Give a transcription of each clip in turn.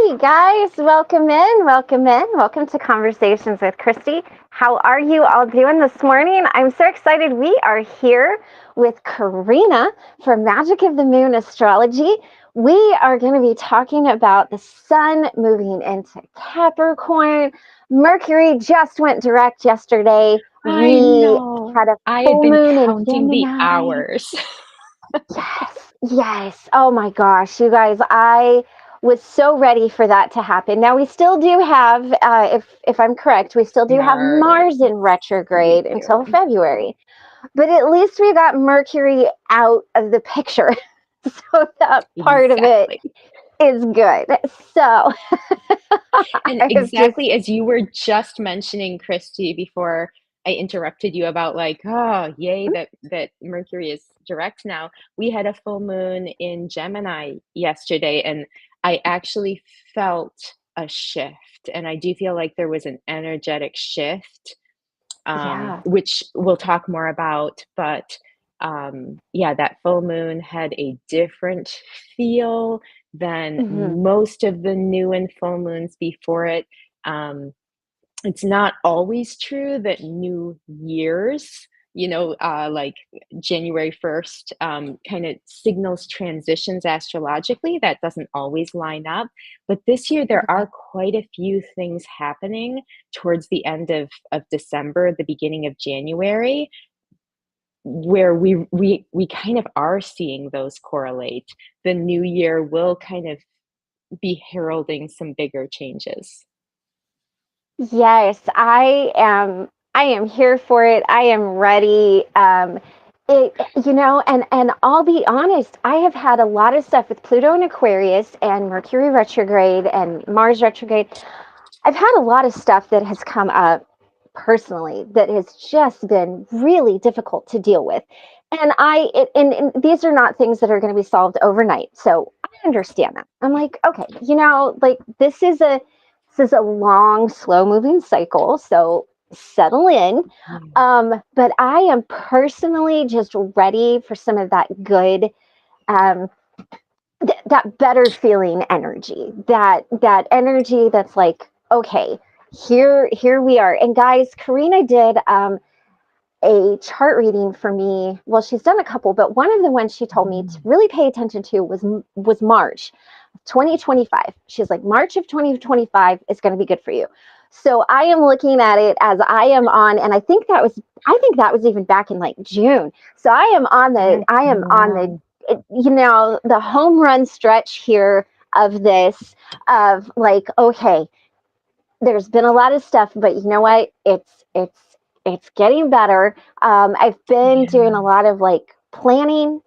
Hey guys, welcome in, welcome in, welcome to Conversations with Christy. How are you all doing this morning? I'm so excited. We are here with Karena for Magic of the Moon Astrology. We are going to be talking about the sun moving into Capricorn. Mercury just went direct yesterday. I We know. had a I have full been moon in counting the Gemini. hours. Yes, yes. Oh my gosh, you guys, I was so ready for that to happen. Now we still do have, if I'm correct, we still do have Mars, Mars in we retrograde until do. February, but at least we got Mercury out of the picture, so that part of it Exactly. is good. So And I was just, exactly as you were just mentioning, Christy, before I interrupted you about like, oh, yay, that Mercury is direct now. We had a full moon in Gemini yesterday, and I actually felt a shift. And I do feel like there was an energetic shift, yeah. which we'll talk more about. But yeah, that full moon had a different feel than Hmm. most of the new and full moons before it. Um, it's not always true that new years, like January 1st, kind of signals transitions astrologically. That doesn't always line up. But this year, there are quite a few things happening towards the end of December, the beginning of January, where we kind of are seeing those correlate. The new year will kind of be heralding some bigger changes. Yes, I am. I am here for it. I am ready. And I'll be honest. I have had a lot of stuff with Pluto and Aquarius and Mercury retrograde and Mars retrograde. I've had a lot of stuff that has come up personally that has just been really difficult to deal with. And these are not things that are going to be solved overnight. So I understand that. I'm like, okay, like this is a long, slow moving cycle. So settle in. Yeah. But I am personally just ready for some of that good, um, that better feeling energy, that energy that's like, okay, here we are. And guys, Karena did a chart reading for me. Well, she's done a couple, but one of the ones she told me to Mm. really pay attention to was March 2025. She's like, March of 2025 is going to be good for you. So I am looking at it as I am on, and I think that was even back in like June. So I am on Wow. the home run stretch here of this, of like, okay, there's been a lot of stuff, but you know what? It's getting better. I've been doing Yeah. a lot of like planting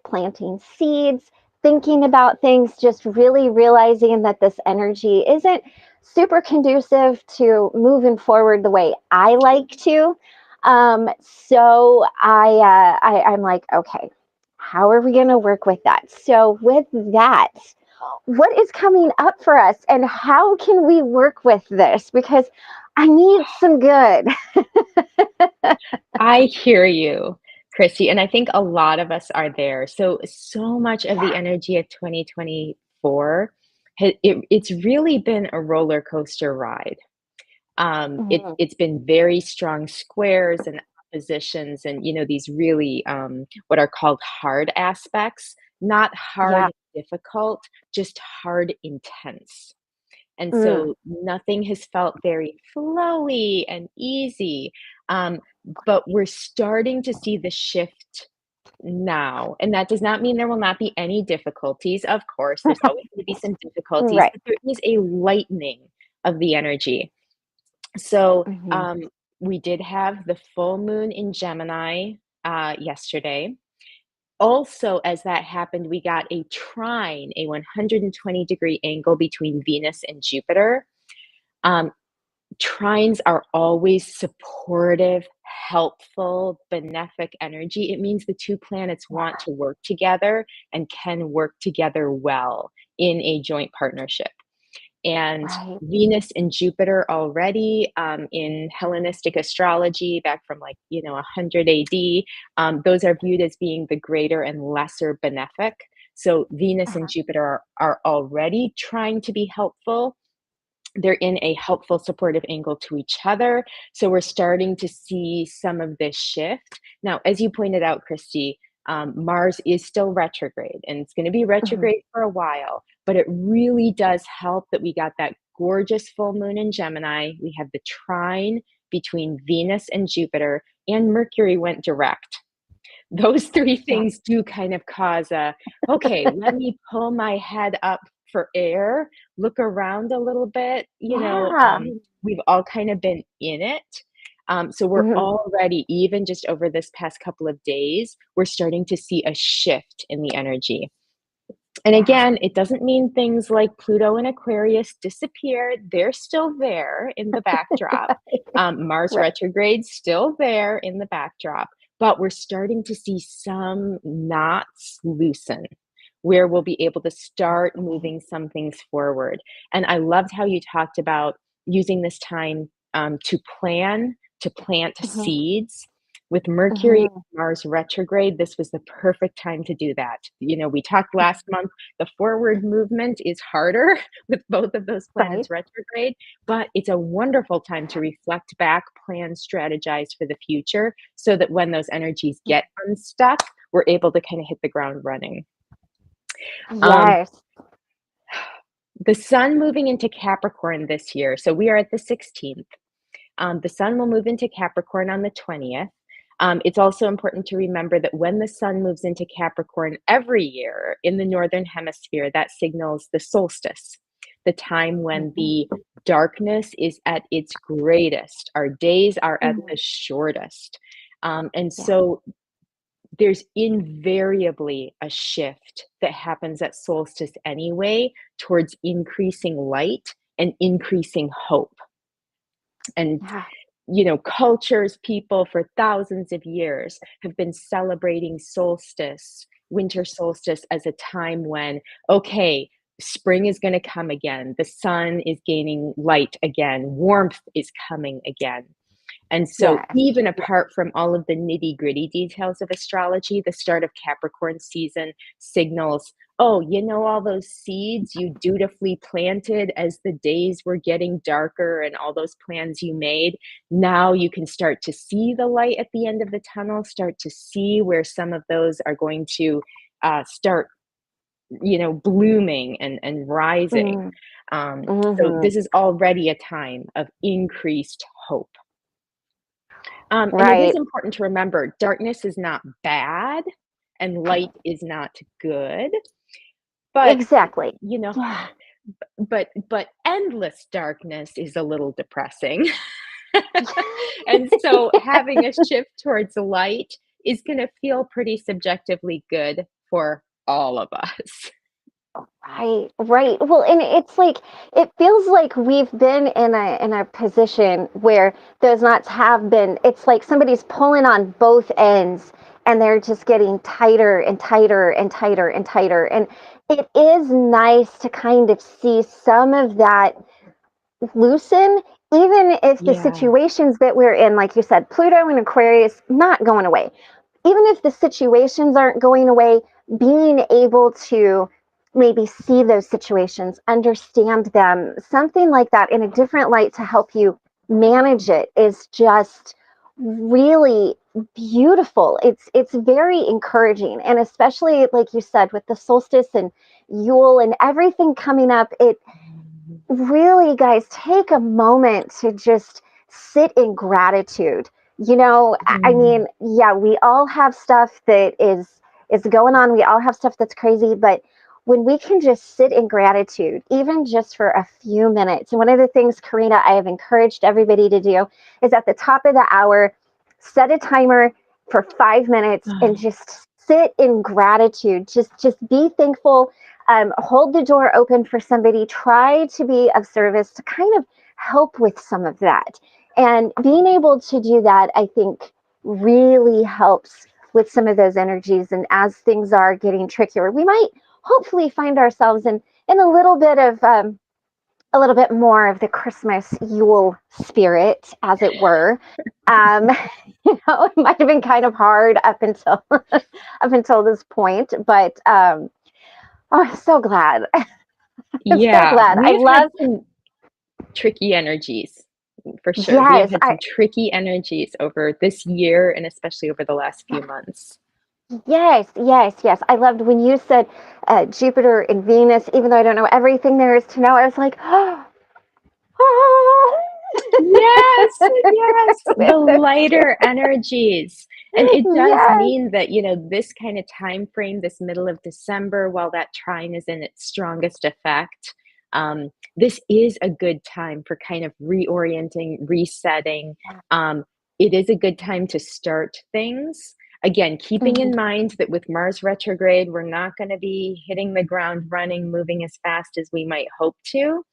seeds, thinking about things, just really realizing that this energy isn't super conducive to moving forward the way I like to. So I'm like, okay, how are we going to work with that? So with that, what is coming up for us and how can we work with this? Because I need some good. I hear you, Christy, and I think a lot of us are there. So much of the Yeah. energy of 2024, it's really been a roller coaster ride. Mhm. It's been very strong squares and oppositions, and these really what are called hard aspects, not Yeah. hard difficult, just hard intense. And Mm. so nothing has felt very flowy and easy. Um, but we're starting to see the shift now. And that does not mean there will not be any difficulties. Of course, there's always going to be some difficulties, Right. but there is a lightening of the energy. So Hmm. we did have the full moon in Gemini yesterday. Also, as that happened, we got a trine, a 120-degree angle between Venus and Jupiter. Um, Trines are always supportive, helpful, benefic energy. It means the two planets want to work together and can work together well in a joint partnership. And Right. Venus and Jupiter already in Hellenistic astrology back from 100 AD, those are viewed as being the greater and lesser benefic. So Venus and Jupiter are already trying to be helpful, they're in a helpful, supportive angle to each other. So we're starting to see some of this shift. Now, as you pointed out, Christy, Mars is still retrograde, and it's going to be Mhm. retrograde for a while, but it really does help that we got that gorgeous full moon in Gemini. We have the trine between Venus and Jupiter, and Mercury went direct. Those three Yeah. things do kind of cause a, okay, let me pull my head up for air, look around a little bit. Yeah. We've all kind of been in it. So we're Mhm. already, even just over this past couple of days, we're starting to see a shift in the energy. And Yeah. again, it doesn't mean things like Pluto and Aquarius disappeared. They're still there in the backdrop. Mars Right. retrograde still there in the backdrop, but we're starting to see some knots loosen where we'll be able to start moving some things forward. And I loved how you talked about using this time to plan, to plant Mhm. seeds. With Mercury Mhm. Mars retrograde, this was the perfect time to do that. We talked last month, the forward movement is harder with both of those Right. planets retrograde, but it's a wonderful time to reflect back, plan, strategize for the future so that when those energies get unstuck, we're able to kind of hit the ground running. Um, Yes. the sun moving into Capricorn this year, so we are at the 16th. The sun will move into Capricorn on the 20th. It's also important to remember that when the sun moves into Capricorn every year in the northern hemisphere, that signals the solstice, the time when Mhm. the darkness is at its greatest. Our days are at Mhm. the shortest. And Yeah. so there's invariably a shift that happens at solstice anyway towards increasing light and increasing hope. And Yeah. cultures, people for thousands of years have been celebrating solstice, winter solstice, as a time when, okay, spring is going to come again. The sun is gaining light again. Warmth is coming again. And so, Yes. even apart from all of the nitty gritty details of astrology, the start of Capricorn season signals, oh, all those seeds you dutifully planted as the days were getting darker and all those plans you made. Now you can start to see the light at the end of the tunnel, start to see where some of those are going to start blooming and rising. Mm. So Mhm. this is already a time of increased hope. And it is Right. important to remember darkness is not bad and light is not good. But, Exactly. you know, Yeah. but endless darkness is a little depressing. And so having a shift towards light is going to feel pretty subjectively good for all of us. Right, right. Well, and it's like it feels like we've been in a position where those knots have been. It's like somebody's pulling on both ends, and they're just getting tighter and tighter and tighter and tighter. And it is nice to kind of see some of that loosen, even if the Yeah. situations that we're in, like you said, Pluto and Aquarius, not going away. Even if the situations aren't going away, being able to maybe see those situations, understand them, something like that in a different light to help you manage it is just really beautiful. It's very encouraging, and especially like you said with the solstice and Yule and everything coming up, it really, guys, take a moment to just sit in gratitude. I Mm. mean, yeah, we all have stuff that is going on. We all have stuff that's crazy, but when we can just sit in gratitude, even just for a few minutes, and one of the things, Karina, I have encouraged everybody to do is at the top of the hour, set a timer for 5 minutes and just sit in gratitude. Just be thankful, hold the door open for somebody, try to be of service to kind of help with some of that. And being able to do that, I think, really helps with some of those energies. And as things are getting trickier, we might hopefully find ourselves in a little bit more of the Christmas Yule spirit, as it were. Um, it might have been kind of hard up until up until this point, but oh, I'm so glad. I'm so Yeah, glad. I we've had love. some. tricky energies for sure. We have Yes, had some tricky energies over this year and especially over the last few months. yes. I loved when you said Jupiter and Venus, even though I don't know everything there is to know. I was like, oh, Yes, yes, the with the, lighter energies. And it does yes. mean that, this kind of time frame, this middle of December, while that trine is in its strongest effect, this is a good time for kind of reorienting, resetting. Um, it is a good time to start things. Again, keeping in Mhm. mind that with Mars retrograde, we're not going to be hitting the ground running, moving as fast as we might hope to,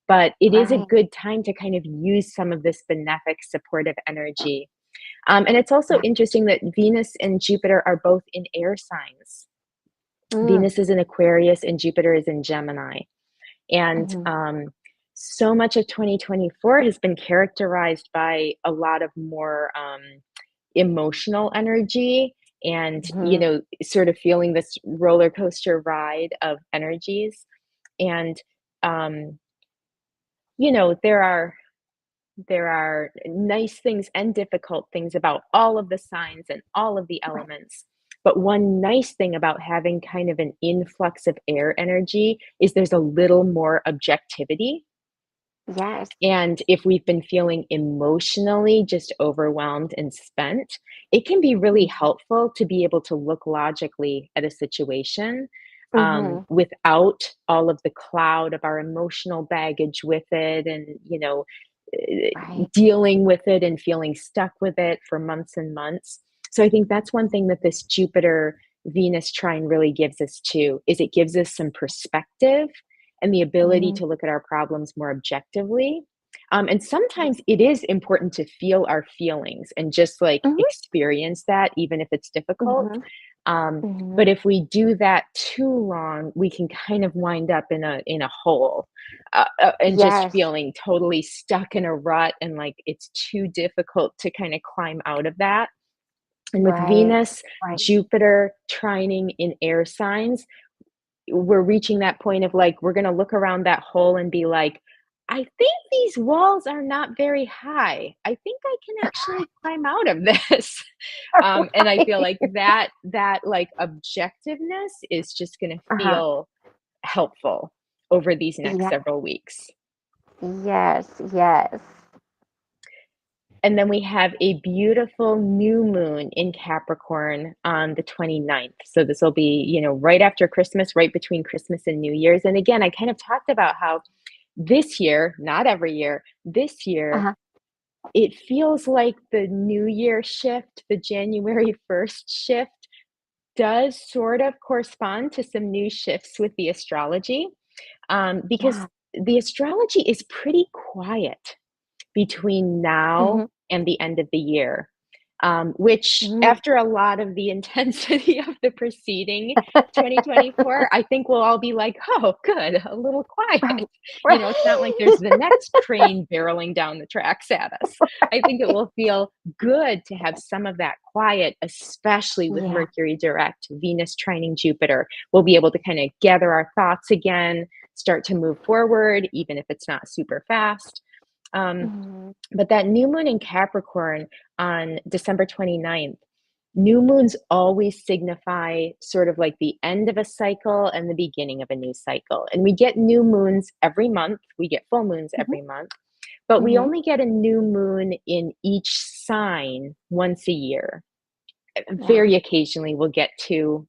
but it is a Right. good time to kind of use some of this benefic supportive energy. And it's also interesting that Venus and Jupiter are both in air signs. Mm. Venus is in Aquarius and Jupiter is in Gemini. And Mhm. so much of 2024 has been characterized by a lot of more emotional energy and, Mhm. sort of feeling this roller coaster ride of energies. And, um, there are nice things and difficult things about all of the signs and all of the Right. elements. But one nice thing about having kind of an influx of air energy is there's a little more objectivity. Yes. And if we've been feeling emotionally just overwhelmed and spent, it can be really Mhm. helpful to be able to look logically at a situation Mhm. without all of the cloud of our emotional baggage with it and, eh, Right. dealing with it and feeling stuck with it for months and months. So I think that's one thing that this Jupiter Venus trine really gives us too, is it gives us some perspective and the ability Mhm. to look at our problems more objectively. And sometimes it is important to feel our feelings and just like Mhm. experience that, even if it's difficult. Mhm. Um, but Mhm. if we do that too long, we can kind of wind up in a hole and just Yes. feeling totally stuck in a rut and like it's too difficult to kind of climb out of that. And with Right. Venus, Right. Jupiter trining in air signs, we're reaching that point of like we're going to look around that hole and be like, I think these walls are not very high. I think I can actually climb out of this. And I feel Right. like that like objectiveness is just going to Uh-huh. feel helpful over these next Yeah. several weeks. Yes. And then we have a beautiful new moon in Capricorn on the 29th. So this will be, right after Christmas, right between Christmas and New Year's. And again, I kind of talked about how this year, not every year, this year, Uh-huh. it feels like the New Year shift, the January 1st shift, does sort of correspond to some new shifts with the astrology, because Yeah. the astrology is pretty quiet between now Mhm. and the end of the year, which Mhm. after a lot of the intensity of the preceding 2024, I think we'll all be like, oh, good, a little quiet. Right. It's not like there's the next train barreling down the tracks at us. I think it will feel good to have some of that quiet, especially with Yeah. Mercury direct, Venus trining Jupiter. We'll be able to kind of gather our thoughts again, start to move forward, even if it's not super fast. Um, Mhm. but that new moon in Capricorn on December 29th, new moons always signify sort of like the end of a cycle and the beginning of a new cycle. And we get new moons every month, we get full moons Mhm. every month, but we Mhm. only get a new moon in each sign once a year. Yeah. Very occasionally, we'll get two.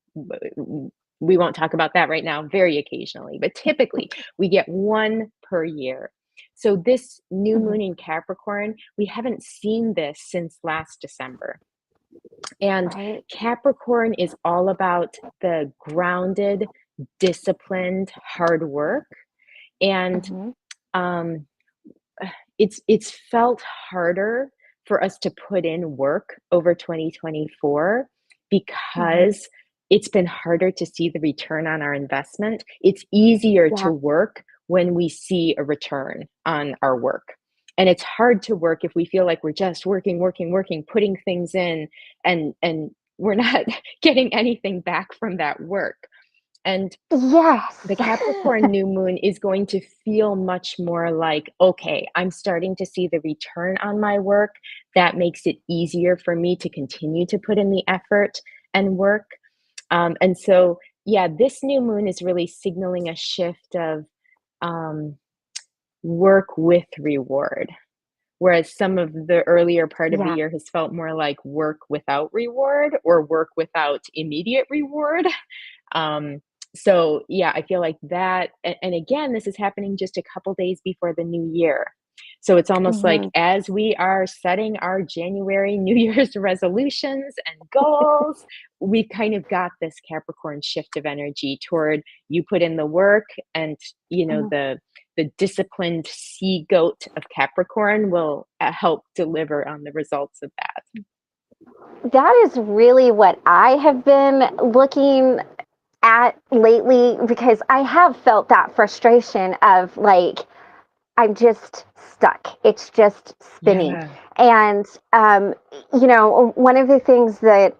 We won't talk about that right now, very occasionally, but typically we get one per year. So, this new Mhm. moon in Capricorn, we haven't seen this since last December. And Right. Capricorn is all about the grounded, disciplined, hard work. And Mhm. um, it's felt harder for us to put in work over 2024 Mhm. because it's been harder to see the return on our investment. It's easier Yeah. to work when we see a return on our work. And it's hard to work if we feel like we're just working, putting things in and we're not getting anything back from that work. And the Yes. Capricorn new moon is going to feel much more like, okay, I'm starting to see the return on my work. That makes it easier for me to continue to put in the effort and work. And so, yeah, this new moon is really signaling a shift of um, work with reward. Whereas some of the earlier part of the Yeah. year has felt more like work without reward or work without immediate reward. Um, so yeah, I feel like that, and again, this is happening just a couple days before the new year. So it's almost like Hmm. as we are setting our January New Year's resolutions and goals, we've kind of got this Capricorn shift of energy toward you put in the work, and the disciplined sea goat of Capricorn will help deliver on the results of that. That is really what I have been looking at lately, because I have felt that frustration of like, I'm just stuck. It's just spinning. Yeah, And, one of the things that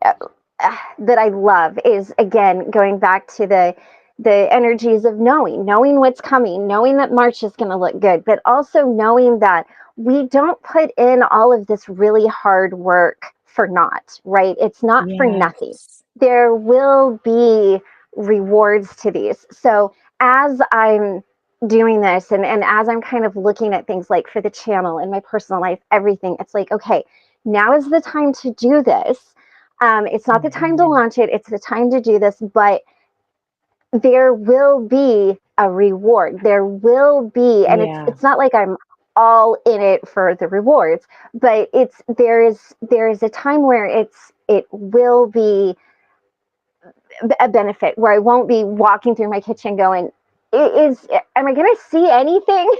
I love is, again, going back to the energies of knowing what's coming, knowing that March is going to look good, but also knowing that we don't put in all of this really hard work for naught, right? It's not for nothing. yes, There will be rewards to these. So as I'm doing this, and as I'm kind of looking at things like for the channel and my personal life, everything, it's like, okay, now is the time to do this. It's not the time to mhm, launch it, it's the time to do this, but there will be a reward. There will be, and yeah. it's not like I'm all in it for the rewards, but there is a time where it will be a benefit, where I won't be walking through my kitchen going, am I going to see anything?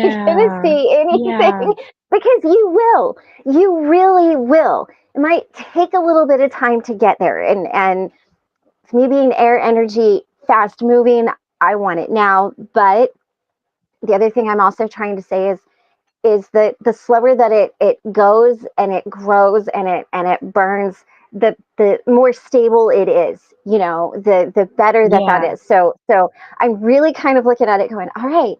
You're going to Yeah, see yeah, anything? Because you really will. It might take a little bit of time to get there, and me being air energy, fast moving, I want it now. But the other thing I'm also trying to say is that the slower that it goes and it grows and it burns, the more stable it is. The better that yeah, is. So I'm really kind of looking at it going, all right,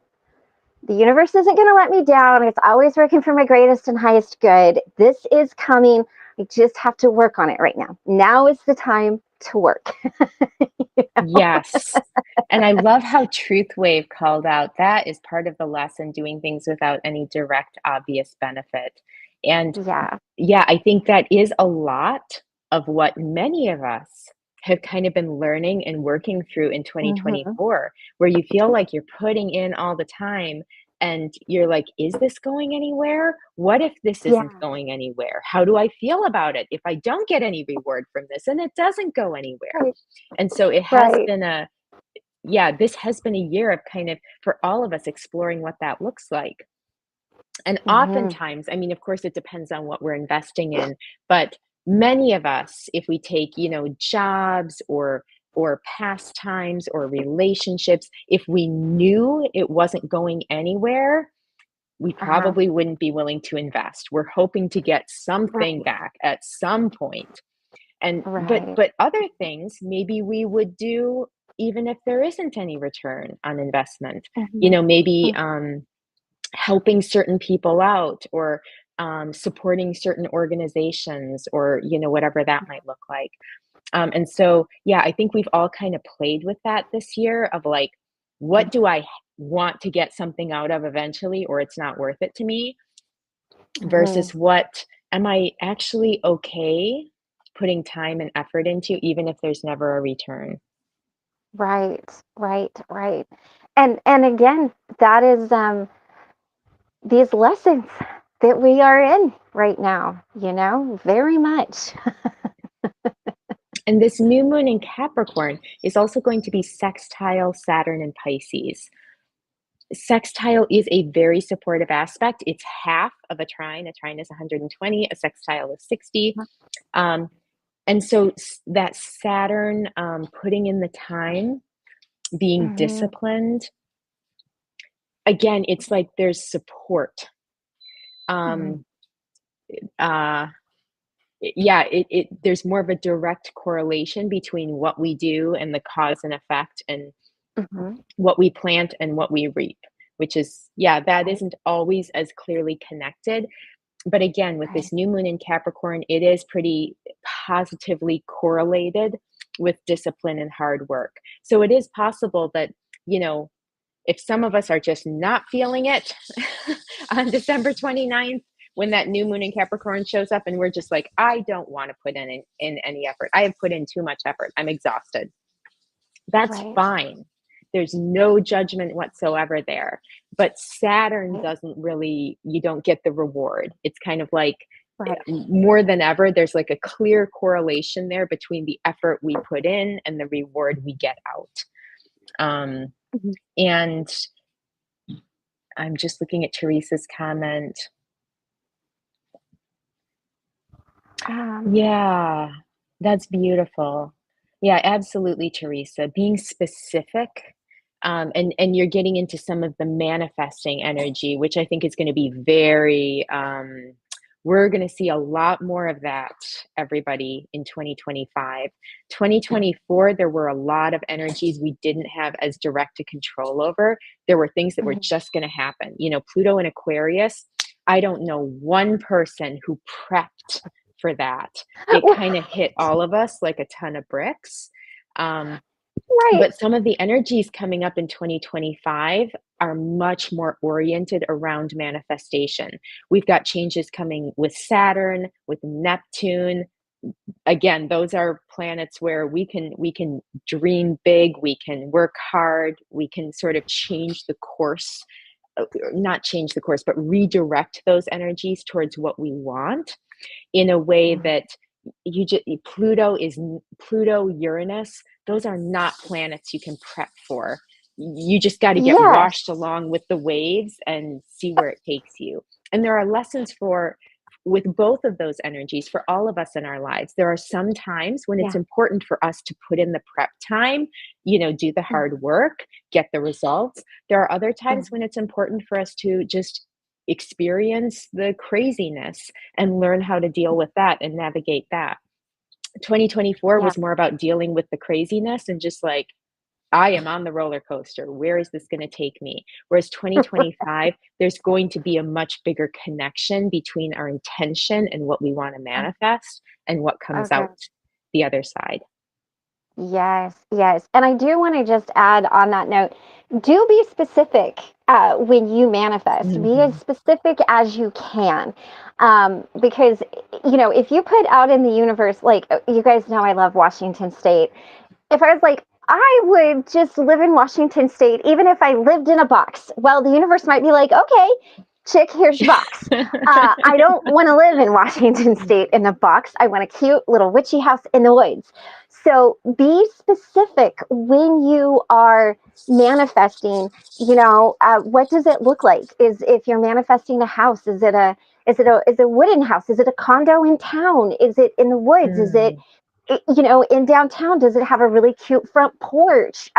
the universe isn't going to let me down. It's always working for my greatest and highest good. This is coming. I just have to work on it right now. Now is the time to work. yes. And I love how Truth Wave called out that is part of the lesson, doing things without any direct, obvious benefit. And Yeah. yeah, I think that is a lot of what many of us have kind of been learning and working through in Hmm. 2024, where you feel like you're putting in all the time and you're like, is this going anywhere? What if this isn't Yeah. going anywhere? How do I feel about it if I don't get any reward from this and it doesn't go anywhere? Right. And so it has Right. been yeah, this has been a year of kind of for all of us exploring what that looks like. And Hmm. oftentimes, I mean, of course, it depends on what we're investing in, but many of us, if we take, jobs or pastimes or relationships, if we knew it wasn't going anywhere, we Uh-huh. probably wouldn't be willing to invest. We're hoping to get something Right. back at some point. And but Right. but other things maybe we would do even if there isn't any return on investment. Hmm. Maybe helping certain people out or supporting certain organizations or whatever that might look like. And so yeah, I think we've all kind of played with that this year of like, what do I want to get something out of eventually, or it's not worth it to me, Hmm. versus what am I actually okay putting time and effort into even if there's never a return. Right. Right. Right. And again, that is these lessons that we are in right now, very much. And this new moon in Capricorn is also going to be sextile Saturn and Pisces. Sextile is a very supportive aspect. It's half of a trine. A trine is 120, a sextile is 60. Um, and so that Saturn, putting in the time, being Hmm. disciplined, again, it's like there's support. Hmm. Um, uh, yeah, there's more of a direct correlation between what we do and the cause and effect, and Hmm. what we plant and what we reap, which is, yeah, that Right, isn't always as clearly connected. But again, with right, this new moon in Capricorn, it is pretty positively correlated with discipline and hard work. So it is possible that, you know, if some of us are just not feeling it on December 29th, when that new moon in Capricorn shows up, and we're just like, I don't want to put in any effort. I have put in too much effort. I'm exhausted. That's right, fine. There's no judgment whatsoever there. But Saturn right, doesn't really, you don't get the reward. It's kind of like, right. more than ever, there's like a clear correlation there between the effort we put in and the reward we get out. Um, Mhm. and I'm just looking at Teresa's comment. Um, Yeah, that's beautiful. Yeah, absolutely, Teresa. Being specific, and you're getting into some of the manifesting energy, which I think is going to be very, we're going to see a lot more of that, everybody, in 2025. 2024, there were a lot of energies we didn't have as direct to control over. There were things that were mhm. just going to happen. You know, Pluto in Aquarius, I don't know one person who prepped for that. It kind of hit all of us like a ton of bricks. Um, Right. but some of the energies coming up in 2025 are much more oriented around manifestation. We've got changes coming with Saturn, with Neptune. Again, those are planets where we can dream big, we can work hard, we can sort of change the course, not change the course, but redirect those energies towards what we want in a way Mhm. that you just, Pluto, Uranus, those are not planets you can prep for. You just got to get Yes. washed along with the waves and see where it takes you. And there are lessons for with both of those energies for all of us in our lives. There are some times when it's Yeah. important for us to put in the prep time, do the Mhm. hard work, get the results. There are other times Mhm. when it's important for us to just experience the craziness and learn how to deal with that and navigate that. 2024 Yeah. was more about dealing with the craziness and just like, I am on the roller coaster. Where is this going to take me? Whereas 2025, there's going to be a much bigger connection between our intention and what we want to manifest and what comes Okay. out the other side. Yes, yes. And I do want to just add on that note, do be specific when you manifest. Be as Mm-hmm. specific as you can. Because, if you put out in the universe, like you guys know, I love Washington State. If I was like, I would just live in Washington State, even if I lived in a box. Well, the universe might be like, okay, chick, here's your box. I don't want to live in Washington State in a box. I want a cute little witchy house in the woods. So be specific when you are manifesting. What does it look like? Is if you're manifesting a house, is it a wooden house? Is it a condo in town? Is it in the woods? Is it Mm. in downtown? Does it have a really cute front porch?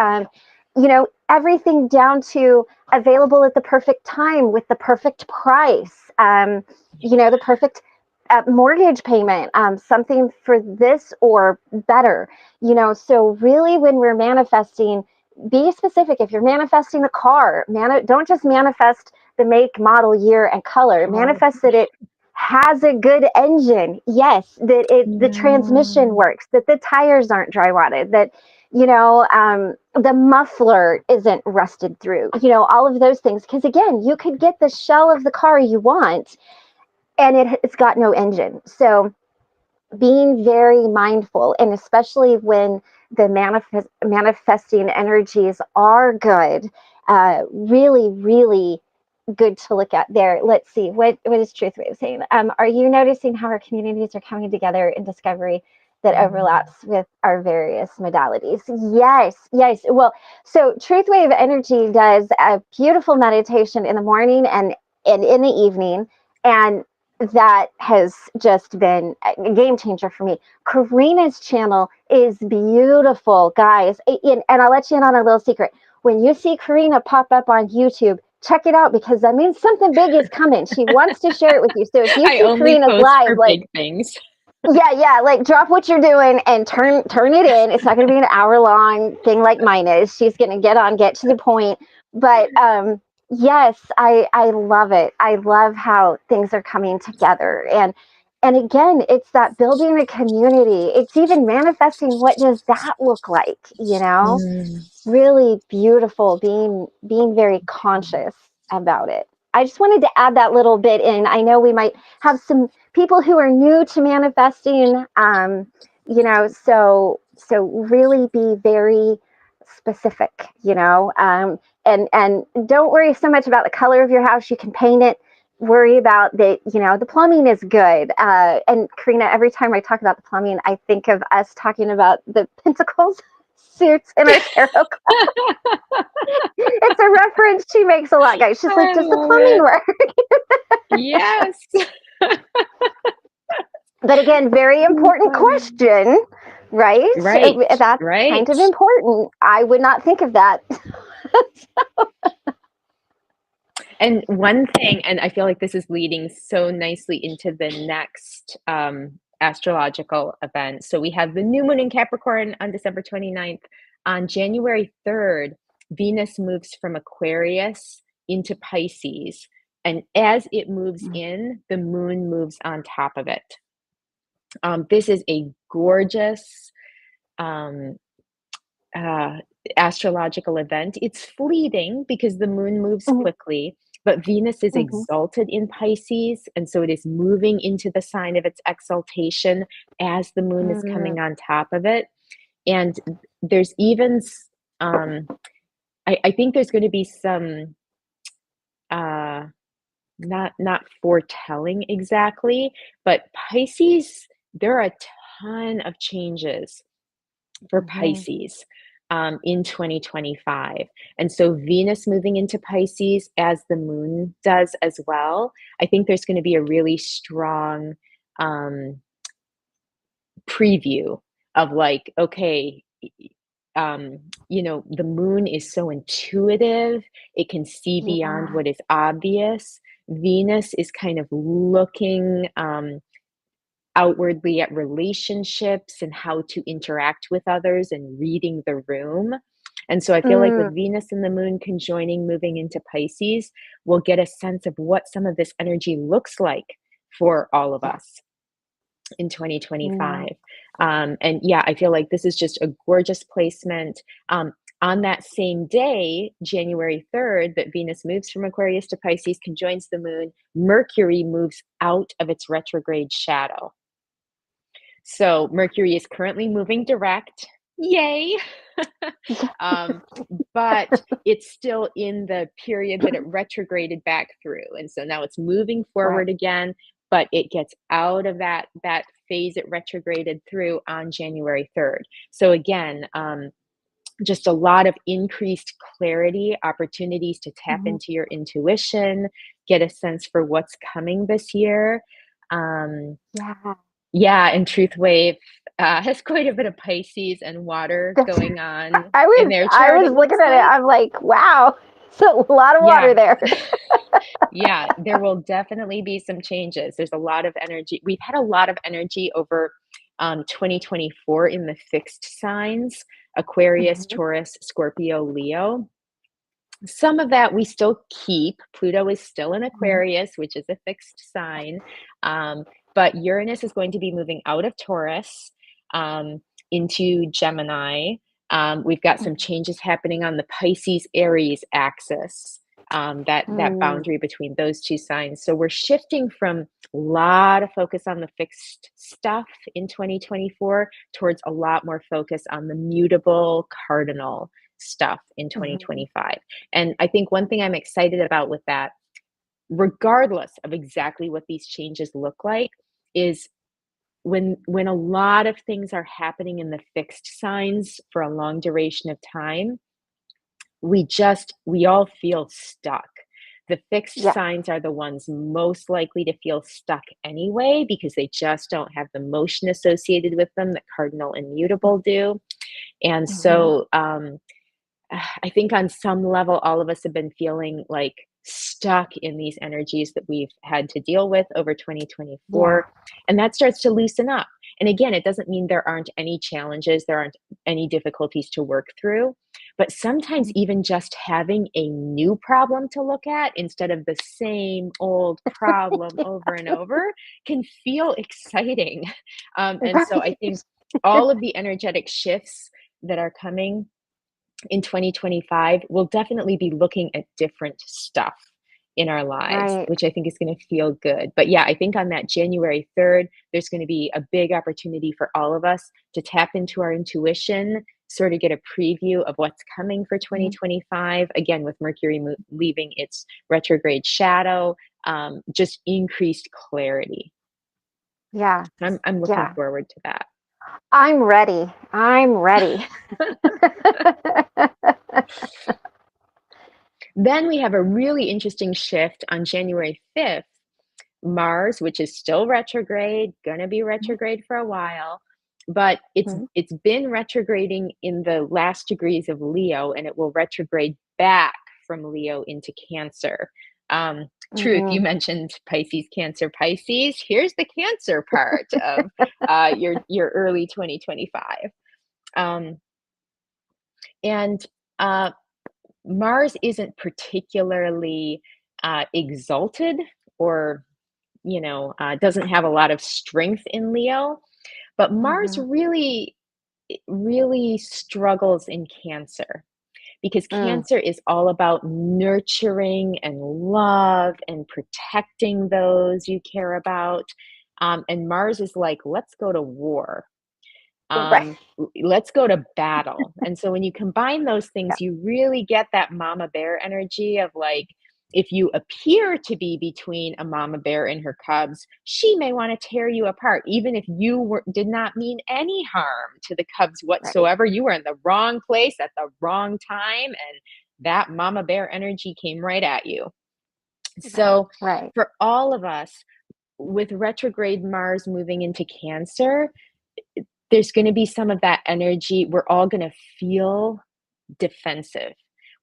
Everything down to available at the perfect time with the perfect price. The perfect mortgage payment, something for this or better. So really, when we're manifesting, be specific. If you're manifesting a car, don't just manifest the make, model, year, and color. Oh, Manifest that it has a good engine. Yes, that the yeah. transmission works, that the tires aren't dry rotted, that the muffler isn't rusted through. All of those things. Because again, you could get the shell of the car you want, and it's got no engine. So being very mindful, and especially when the manifesting energies are good, really, really good to look at there. Let's see, what is Truth Wave saying? Are you noticing how our communities are coming together in discovery that Mm. overlaps with our various modalities? Yes, yes. Well, so Truth Wave Energy does a beautiful meditation in the morning and in the evening, and that has just been a game changer for me. Karina's channel is beautiful, guys. And I'll let you in on a little secret. When you see Karina pop up on YouTube, check it out, because that means something big is coming. She wants to share it with you. So if you I see only Karina's post live, for like, big things. Yeah, like drop what you're doing and turn it in. It's not going to be an hour long thing like mine is. She's going to get to the point. But yes, I love it. I love how things are coming together, and again, it's that building a community. It's even manifesting. What does that look like? Mm. Really beautiful. Being very conscious about it. I just wanted to add that little bit in. I know we might have some people who are new to manifesting, so really be very specific, and don't worry so much about the color of your house. You can paint it. Worry about the plumbing is good. And Karina, every time I talk about the plumbing, I think of us talking about the pentacles suits in our tarot card. It's a reference she makes a lot, guys. She's like, I does the love plumbing it. work? Yes. But again, very Too important funny. question, right? Right, That's kind right. of important. I would not think of that. And one thing, and I feel like this is leading so nicely into the next astrological event. So we have the new moon in Capricorn on December 29th. On January 3rd, Venus moves from Aquarius into Pisces. And as it moves in, the moon moves on top of it. This is a gorgeous um, uh, astrological event. It's fleeting because the moon moves Mhm, quickly, but Venus is mhm, exalted in Pisces, and so it is moving into the sign of its exaltation as the moon is mhm, coming on top of it. And there's even, um, I think there's going to be some, uh, not foretelling exactly, but Pisces, there are a ton of changes for mhm, Pisces in 2025. And so Venus moving into Pisces as the moon does as well. I think there's going to be a really strong um, preview of like, okay, the moon is so intuitive, it can see beyond yeah. what is obvious. Venus is kind of looking outwardly at relationships and how to interact with others and reading the room. And so I feel like Mm, with Venus and the moon conjoining, moving into Pisces, we'll get a sense of what some of this energy looks like for all of yeah. us in 2025. Yeah. And yeah, I feel like this is just a gorgeous placement. On that same day, January 3rd, that Venus moves from Aquarius to Pisces, conjoins the moon, Mercury moves out of its retrograde shadow. So Mercury is currently moving direct. Yay! um, but it's still in the period that it retrograded back through, and so now it's moving Right. forward again. But it gets out of that phase it retrograded through on January 3rd. So again, just a lot of increased clarity, opportunities to tap Mhm. into your intuition, get a sense for what's coming this year. Um, Yeah. yeah, and Truth Wave has quite a bit of Pisces and water That's, going on I in was their I chart, was it looking looks at it. like. I'm like, wow, it's a lot of water Yeah. there. Yeah, there will definitely be some changes. There's a lot of energy. We've had a lot of energy over 2024 in the fixed signs: Aquarius, Mhm, Taurus, Scorpio, Leo. Some of that we still keep. Pluto is still in mhm, Aquarius, which is a fixed sign. Um, but Uranus is going to be moving out of Taurus um, into Gemini. We've got some mhm, changes happening on the Pisces Aries axis, that mm, boundary between those two signs. So we're shifting from a lot of focus on the fixed stuff in 2024 towards a lot more focus on the mutable cardinal stuff in mhm. 2025. And I think one thing I'm excited about with that, regardless of exactly what these changes look like, is when a lot of things are happening in the fixed signs for a long duration of time, we all feel stuck. The fixed Yeah. signs are the ones most likely to feel stuck anyway because they just don't have the motion associated with them that cardinal and mutable do. And Mhm. so I think on some level, all of us have been feeling like stuck in these energies that we've had to deal with over Yeah. 2024. And that starts to loosen up. And again, it doesn't mean there aren't any challenges, there aren't any difficulties to work through, but sometimes Mhm. even just having a new problem to look at instead of the same old problem over and over can feel exciting. And so I think Right. all of the energetic shifts that are coming in 2025, we'll definitely be looking at different stuff in our lives, Right. which I think is going to feel good. But yeah, I think on that January 3rd, there's going to be a big opportunity for all of us to tap into our intuition, sort of get a preview of what's coming for Mhm. 2025. Again, with Mercury leaving its retrograde shadow, just increased clarity. Yeah. I'm looking Yeah. forward to that. I'm ready. I'm ready. Then we have a really interesting shift on January 5th. Mars, which is still retrograde, gonna be retrograde for a while, but Mhm. it's been retrograding in the last degrees of Leo, and it will retrograde back from Leo into Cancer. Truth, you Mhm. mentioned Pisces, Cancer, Pisces. Here's the Cancer part of your early 2025. Um, and uh, Mars isn't particularly exalted or doesn't have a lot of strength in Leo, but Mars Mhm. really struggles in Cancer because Mm. Cancer is all about nurturing and love and protecting those you care about. And Mars is like, let's go to war. Right. Let's go to battle. And so when you combine those Yeah. things, you really get that mama bear energy of like, if you appear to be between a mama bear and her cubs, she may want to tear you apart, even if did not mean any harm to the cubs Right. whatsoever. You were in the wrong place at the wrong time, and that mama bear energy came right at you. Right. So, Right. for all of us, with retrograde Mars moving into Cancer, there's going to be some of that energy. We're all going to feel defensive.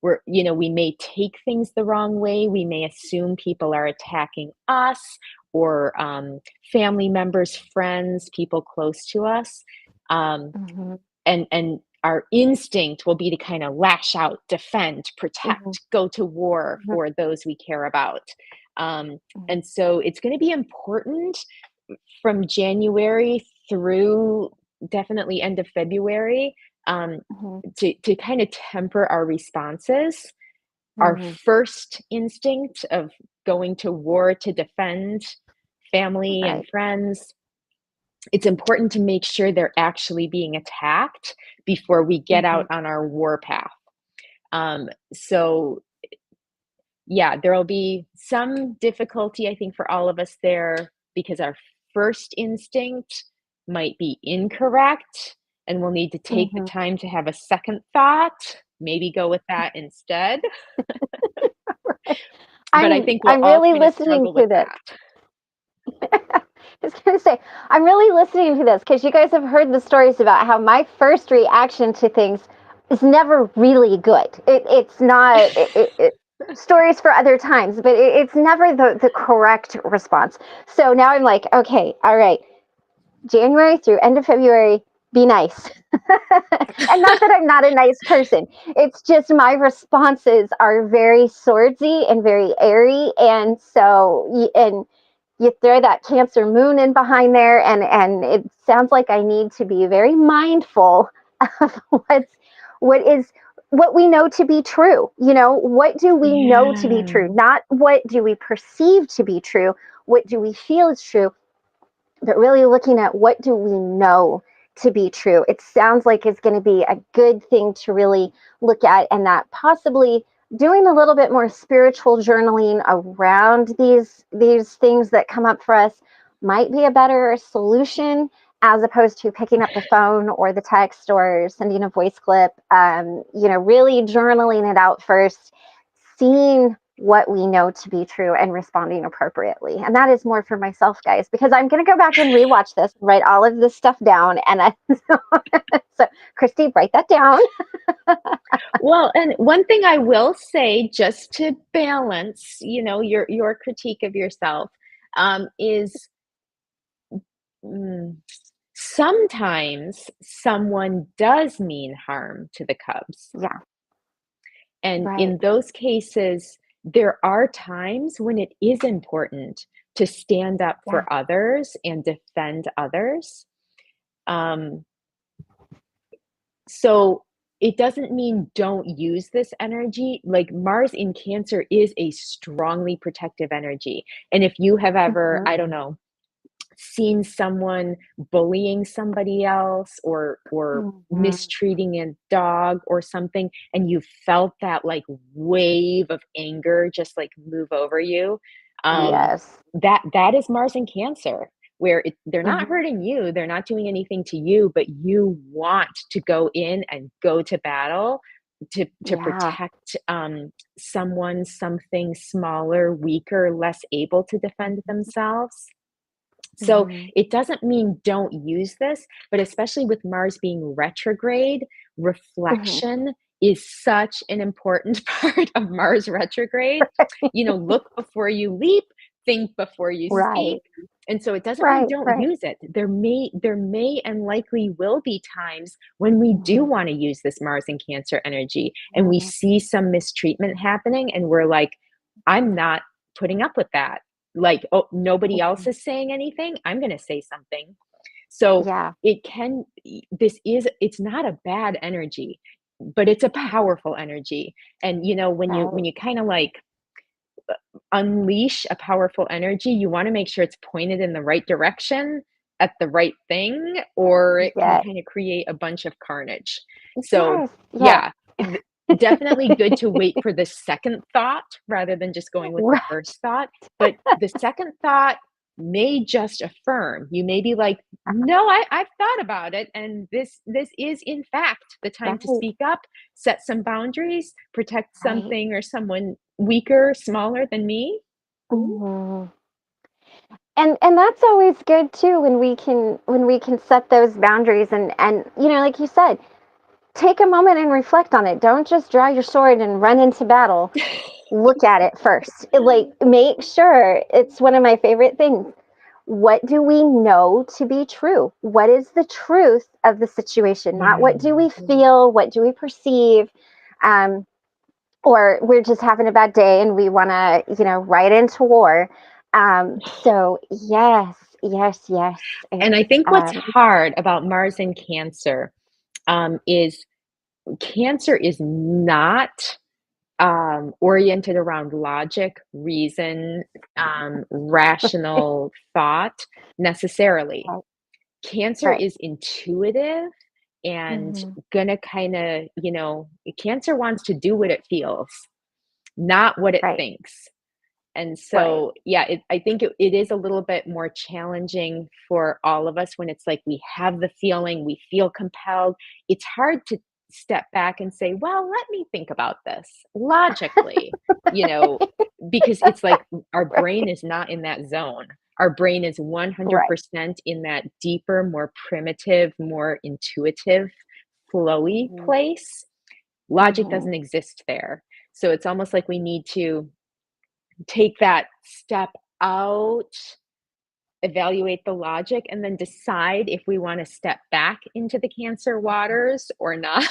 We may take things the wrong way. We may assume people are attacking us or family members, friends, people close to us. Um, Mhm. and our instinct will be to kind of lash out, defend, Mhm. protect, go to war Mhm. for those we care about. Um, Mhm. and so it's going to be important from January through definitely end of February, Mhm. to kind of temper our responses. Our Mhm. first instinct of going to war to defend family and Right. friends, it's important to make sure they're actually being attacked before we get Mhm. out on our war path. So yeah, there'll be some difficulty, I think, for all of us there because our first instinct might be incorrect, and we'll need to take the Mhm. time to have a second thought, maybe go with that instead. But I think we'll I'm all really kind of listening struggle with to this. that. I was going to say, I'm really listening to this because you guys have heard the stories about how my first reaction to things is never really good. It's not stories for other times, but it's never the correct response. So now I'm like, okay, all right, January through end of February, be nice. And not that I'm not a nice person. It's just my responses are very swordsy and very airy. And so, and you throw that Cancer moon in behind there, and it sounds like I need to be very mindful of what is what we know to be true. What do we know to be Yeah. true? Not what do we perceive to be true, what do we feel is true, but really looking at what do we know to be true. It sounds like it's going to be a good thing to really look at, and that possibly doing a little bit more spiritual journaling around these things that come up for us might be a better solution as opposed to picking up the phone or the text or sending a voice clip. Really journaling it out first, seeing what we know to be true and responding appropriately. And that is more for myself, guys, because I'm going to go back and rewatch this, write all of this stuff down. So, Christy, write that down. Well, and one thing I will say, just to balance, your critique of yourself, is mm, sometimes someone does mean harm to the cubs. Yeah. And Right. in those cases, there are times when it is important to stand up Yeah. for others and defend others. Um, so it doesn't mean don't use this energy. Like Mars in Cancer is a strongly protective energy. And if you have ever, Mhm. I don't know, seen someone bullying somebody else or Mhm. mistreating a dog or something, and you felt that like wave of anger just like move over you, Yes. that is Mars in Cancer, where they're not Mhm. hurting you, they're not doing anything to you, but you want to go in and go to battle to Yeah. protect someone, something smaller, weaker, less able to defend Mhm. themselves. So Mhm. it doesn't mean don't use this, but especially with Mars being retrograde, Mhm. reflection is such an important part of Mars retrograde. You know, look before you leap, think before you speak. Right. And so it doesn't mean Right. don't Right. use it. There may and likely will be times when we do Mhm. want to use this Mars and Cancer energy and we Mhm. see some mistreatment happening and we're like, I'm not putting up with that. Like, oh, nobody else Mhm. is saying anything, I'm gonna say something. So Yeah. it can it's not a bad energy, but it's a No. powerful energy. And you know, when Right. you kind of like unleash a powerful energy, you want to make sure it's pointed in the right direction at the right thing, or it can Yes. kind of create a bunch of carnage. So, Yes. Yeah. yeah, definitely good to wait for the second thought rather than just going with the Right. first thought. But the second thought may just affirm. You may be like, no, I've thought about it, and this is in fact the time to Right. speak up, set some boundaries, protect Right. something or someone weaker, smaller than me. Mhm. And that's always good too when we can set those boundaries and like you said, take a moment and reflect on it. Don't just draw your sword and run into battle. Look at it first. Like make sure it's one of my favorite things. What do we know to be true? What is the truth of the situation? Not Yeah. what do we feel, what do we perceive? Um, or we're just having a bad day and we want to, right into war. So yes, yes, yes. And It's I think what's hard about Mars and Cancer is Cancer is not oriented around logic, reason, rational thought necessarily. right, Cancer right. is intuitive and Hmm. gonna kind of, Cancer wants to do what it feels, not what it Right, thinks. And right. so, yeah, I think it is a little bit more challenging for all of us when it's like we have the feeling, we feel compelled. It's hard to step back and say, well, let me think about this logically, you know, because it's like our brain is not in that zone. Our brain is Right. 100% in that deeper, more primitive, more intuitive, flowy Hmm. place. Logic Hmm. doesn't exist there. So it's almost like we need to take that step out, evaluate the logic, and then decide if we want to step back into the Cancer waters or not.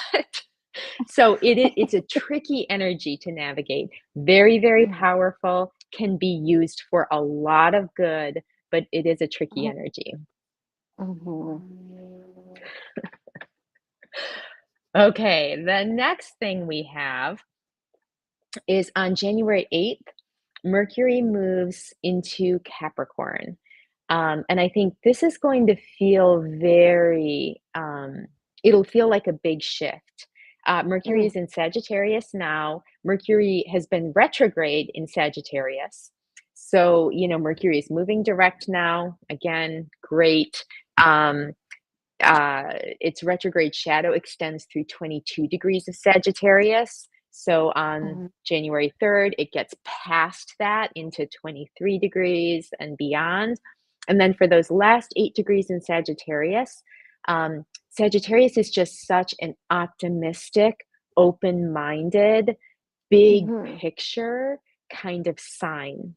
So it's a tricky energy to navigate. Very, very powerful, can be used for a lot of good, but it is a tricky energy. Okay, the next thing we have is on January 8th, Mercury moves into Capricorn. And I think this is going to feel it'll feel like a big shift. Mercury is in Sagittarius now. Mercury has been retrograde in Sagittarius. So, Mercury is moving direct now. Again, great. Um, its retrograde shadow extends through 22 degrees of Sagittarius. So on Hmm. January 3rd, it gets past that into 23 degrees and beyond. And then for those last 8 degrees in Sagittarius, Sagittarius is just such an optimistic, open minded, big Hmm. picture kind of sign.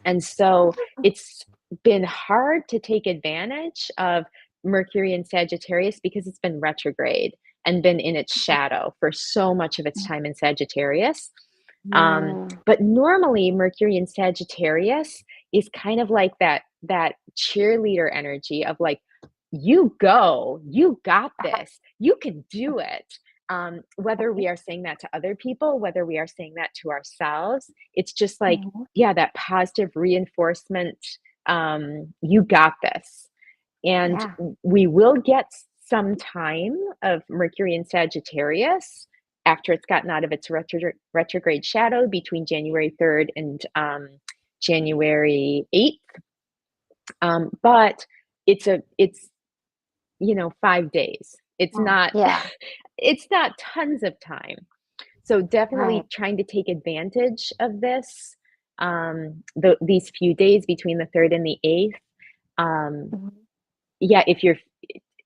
And so it's been hard to take advantage of Mercury in Sagittarius because it's been retrograde and been in its shadow for so much of its time in Sagittarius. Mm. But normally Mercury in Sagittarius is kind of like that cheerleader energy of like, you go, you got this, you can do it. Whether we are saying that to other people, whether we are saying that to ourselves, it's just like, Mhm. yeah, that positive reinforcement. You got this. And Yeah. we will get some time of Mercury in Sagittarius after it's gotten out of its retrograde shadow between January 3rd and January 8th. But it's 5 days. It's Yeah. not Yeah. it's not tons of time. So definitely Right. trying to take advantage of this, these few days between the 3rd and the 8th. Um, Mhm. yeah, if you're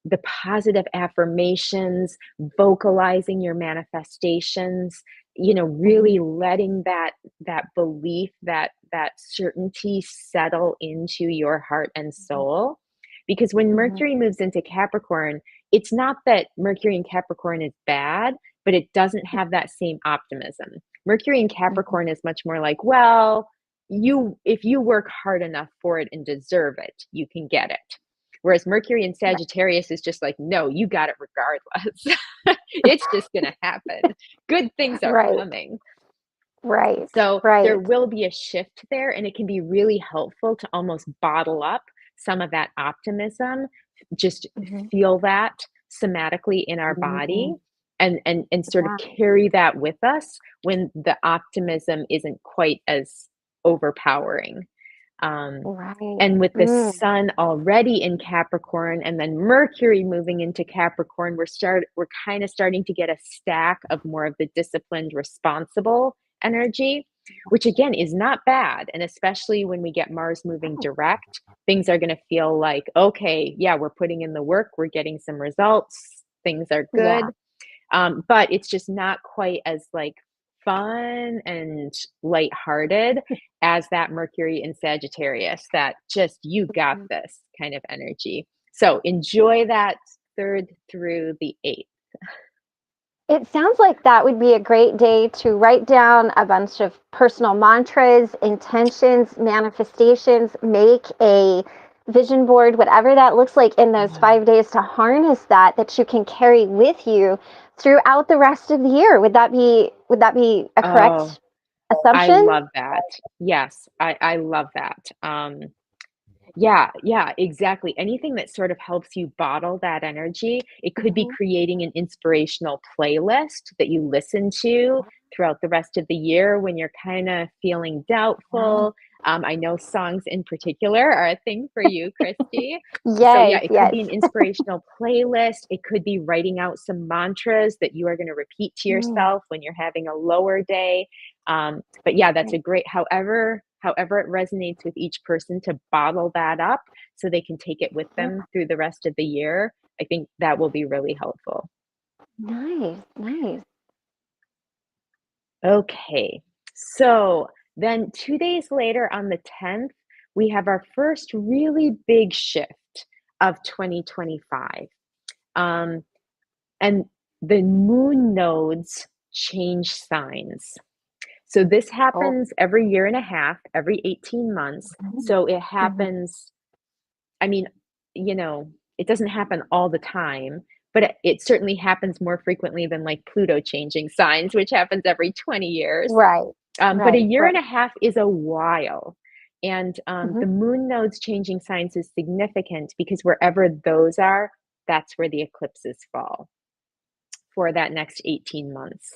the positive affirmations, vocalizing your manifestations, really Mhm. letting that belief, that certainty settle into your heart and soul. Because when Mhm. Mercury moves into Capricorn, it's not that Mercury in Capricorn is bad, but it doesn't have that same optimism. Mercury in Mhm. Capricorn is much more like, well, if you work hard enough for it and deserve it, you can get it. Whereas Mercury in Right. Sagittarius is just like, no, you got it regardless. It's just going to happen. Good things are Right. coming. Right. So there Right. will be a shift there, and it can be really helpful to almost bottle up some of that optimism, just Mhm. feel that somatically in our body, Mhm. and sort of Yeah. carry that with us when the optimism isn't quite as overpowering. Um, Right. and with the Mm. sun already in Capricorn and then Mercury moving into Capricorn, we're kind of starting to get a stack of more of the disciplined, responsible energy, which again is not bad. And especially when we get Mars moving direct, things are going to feel like, okay, yeah, we're putting in the work, we're getting some results, things are good. Yeah. But it's just not quite as like fun and lighthearted as that Mercury in Sagittarius, that just you got Mhm. this kind of energy. So enjoy that 3rd through the 8th. It sounds like that would be a great day to write down a bunch of personal mantras, intentions, manifestations, make a vision board, whatever that looks like in those Yeah. 5 days to harness that you can carry with you throughout the rest of the year. Would that be a Oh, correct I assumption? love that. Yes, I love that. Yeah, yeah, exactly. Anything that sort of helps you bottle that energy. It could be Mhm. creating an inspirational playlist that you listen to throughout the rest of the year when you're kind of feeling Right. doubtful. I know songs in particular are a thing for you, Christy. So, yeah, Yes, it could yes. be an inspirational playlist. It could be writing out some mantras that you are going to repeat to Mm. yourself when you're having a lower day. But yeah, that's a Right. great, however it resonates with each person, to bottle that up so they can take it with Yeah. them through the rest of the year. I think that will be really helpful. Nice, nice. Okay. So then 2 days later on the 10th, we have our first really big shift of 2025. Um, and the moon nodes change signs. So this Oh. happens every year and a half, every 18 months. Mhm. So it Mhm. happens, I mean, it doesn't happen all the time, but it certainly happens more frequently than like Pluto changing signs, which happens every 20 years. Right, But a right, year and right. a half is a while. And Mhm. the moon nodes changing signs is significant because wherever those are, that's where the eclipses fall for that next 18 months.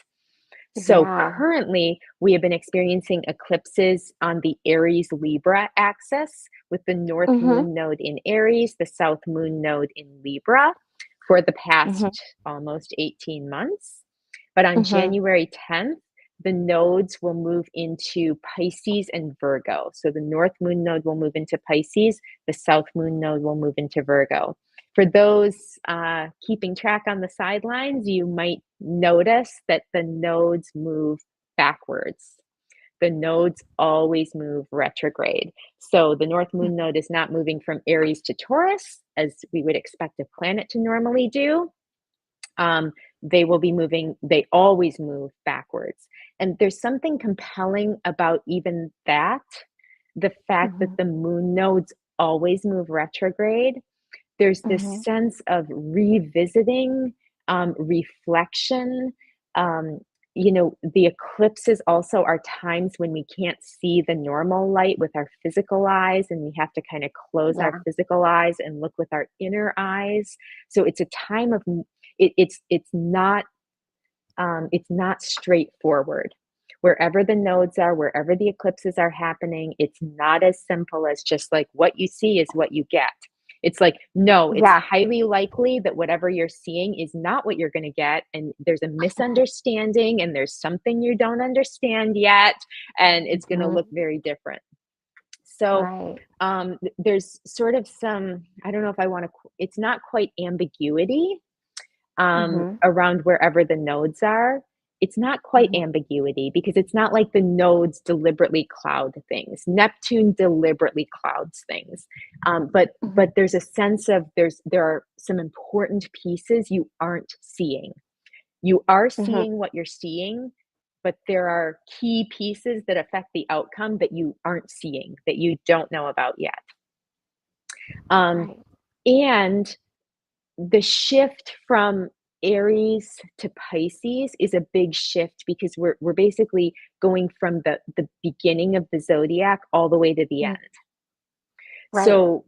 So Yeah. currently, we have been experiencing eclipses on the Aries Libra axis with the North Mhm. Moon node in Aries, the South Moon node in Libra for the past Mhm. almost 18 months. But on Mhm. January 10th, the nodes will move into Pisces and Virgo. So the North Moon node will move into Pisces, the South Moon node will move into Virgo. For those keeping track on the sidelines, you might notice that the nodes move backwards. the nodes always move retrograde. So the North Moon node is not moving from Aries to Taurus, as we would expect a planet to normally do. They will be moving, they always move backwards. And there's something compelling about even that, the fact that Mhm. the moon nodes always move retrograde. There's this Mhm. sense of revisiting, reflection. Um, the eclipses also are times when we can't see the normal light with our physical eyes, and we have to kind of close our Yeah. physical eyes and look with our inner eyes. So it's a time of it's not straightforward. Wherever the nodes are, wherever the eclipses are happening, it's not as simple as just like what you see is what you get. It's like, no, it's Yeah. highly likely that whatever you're seeing is not what you're going to get. And there's a misunderstanding, and there's something you don't understand yet, and it's going to look Mhm. very different. So, Right. there's sort of some, I don't know if I want to, it's not quite ambiguity Mhm. around wherever the nodes are. It's not quite Mhm. ambiguity because it's not like the nodes deliberately cloud things. Neptune deliberately clouds things, but Mhm. there's a sense of there are some important pieces you aren't seeing. You are Mhm. seeing what you're seeing, but there are key pieces that affect the outcome that you aren't seeing, that you don't know about yet. Um, Right. and the shift from Aries to Pisces is a big shift because we're basically going from the beginning of the zodiac all the way to the Mm. end. Right. So,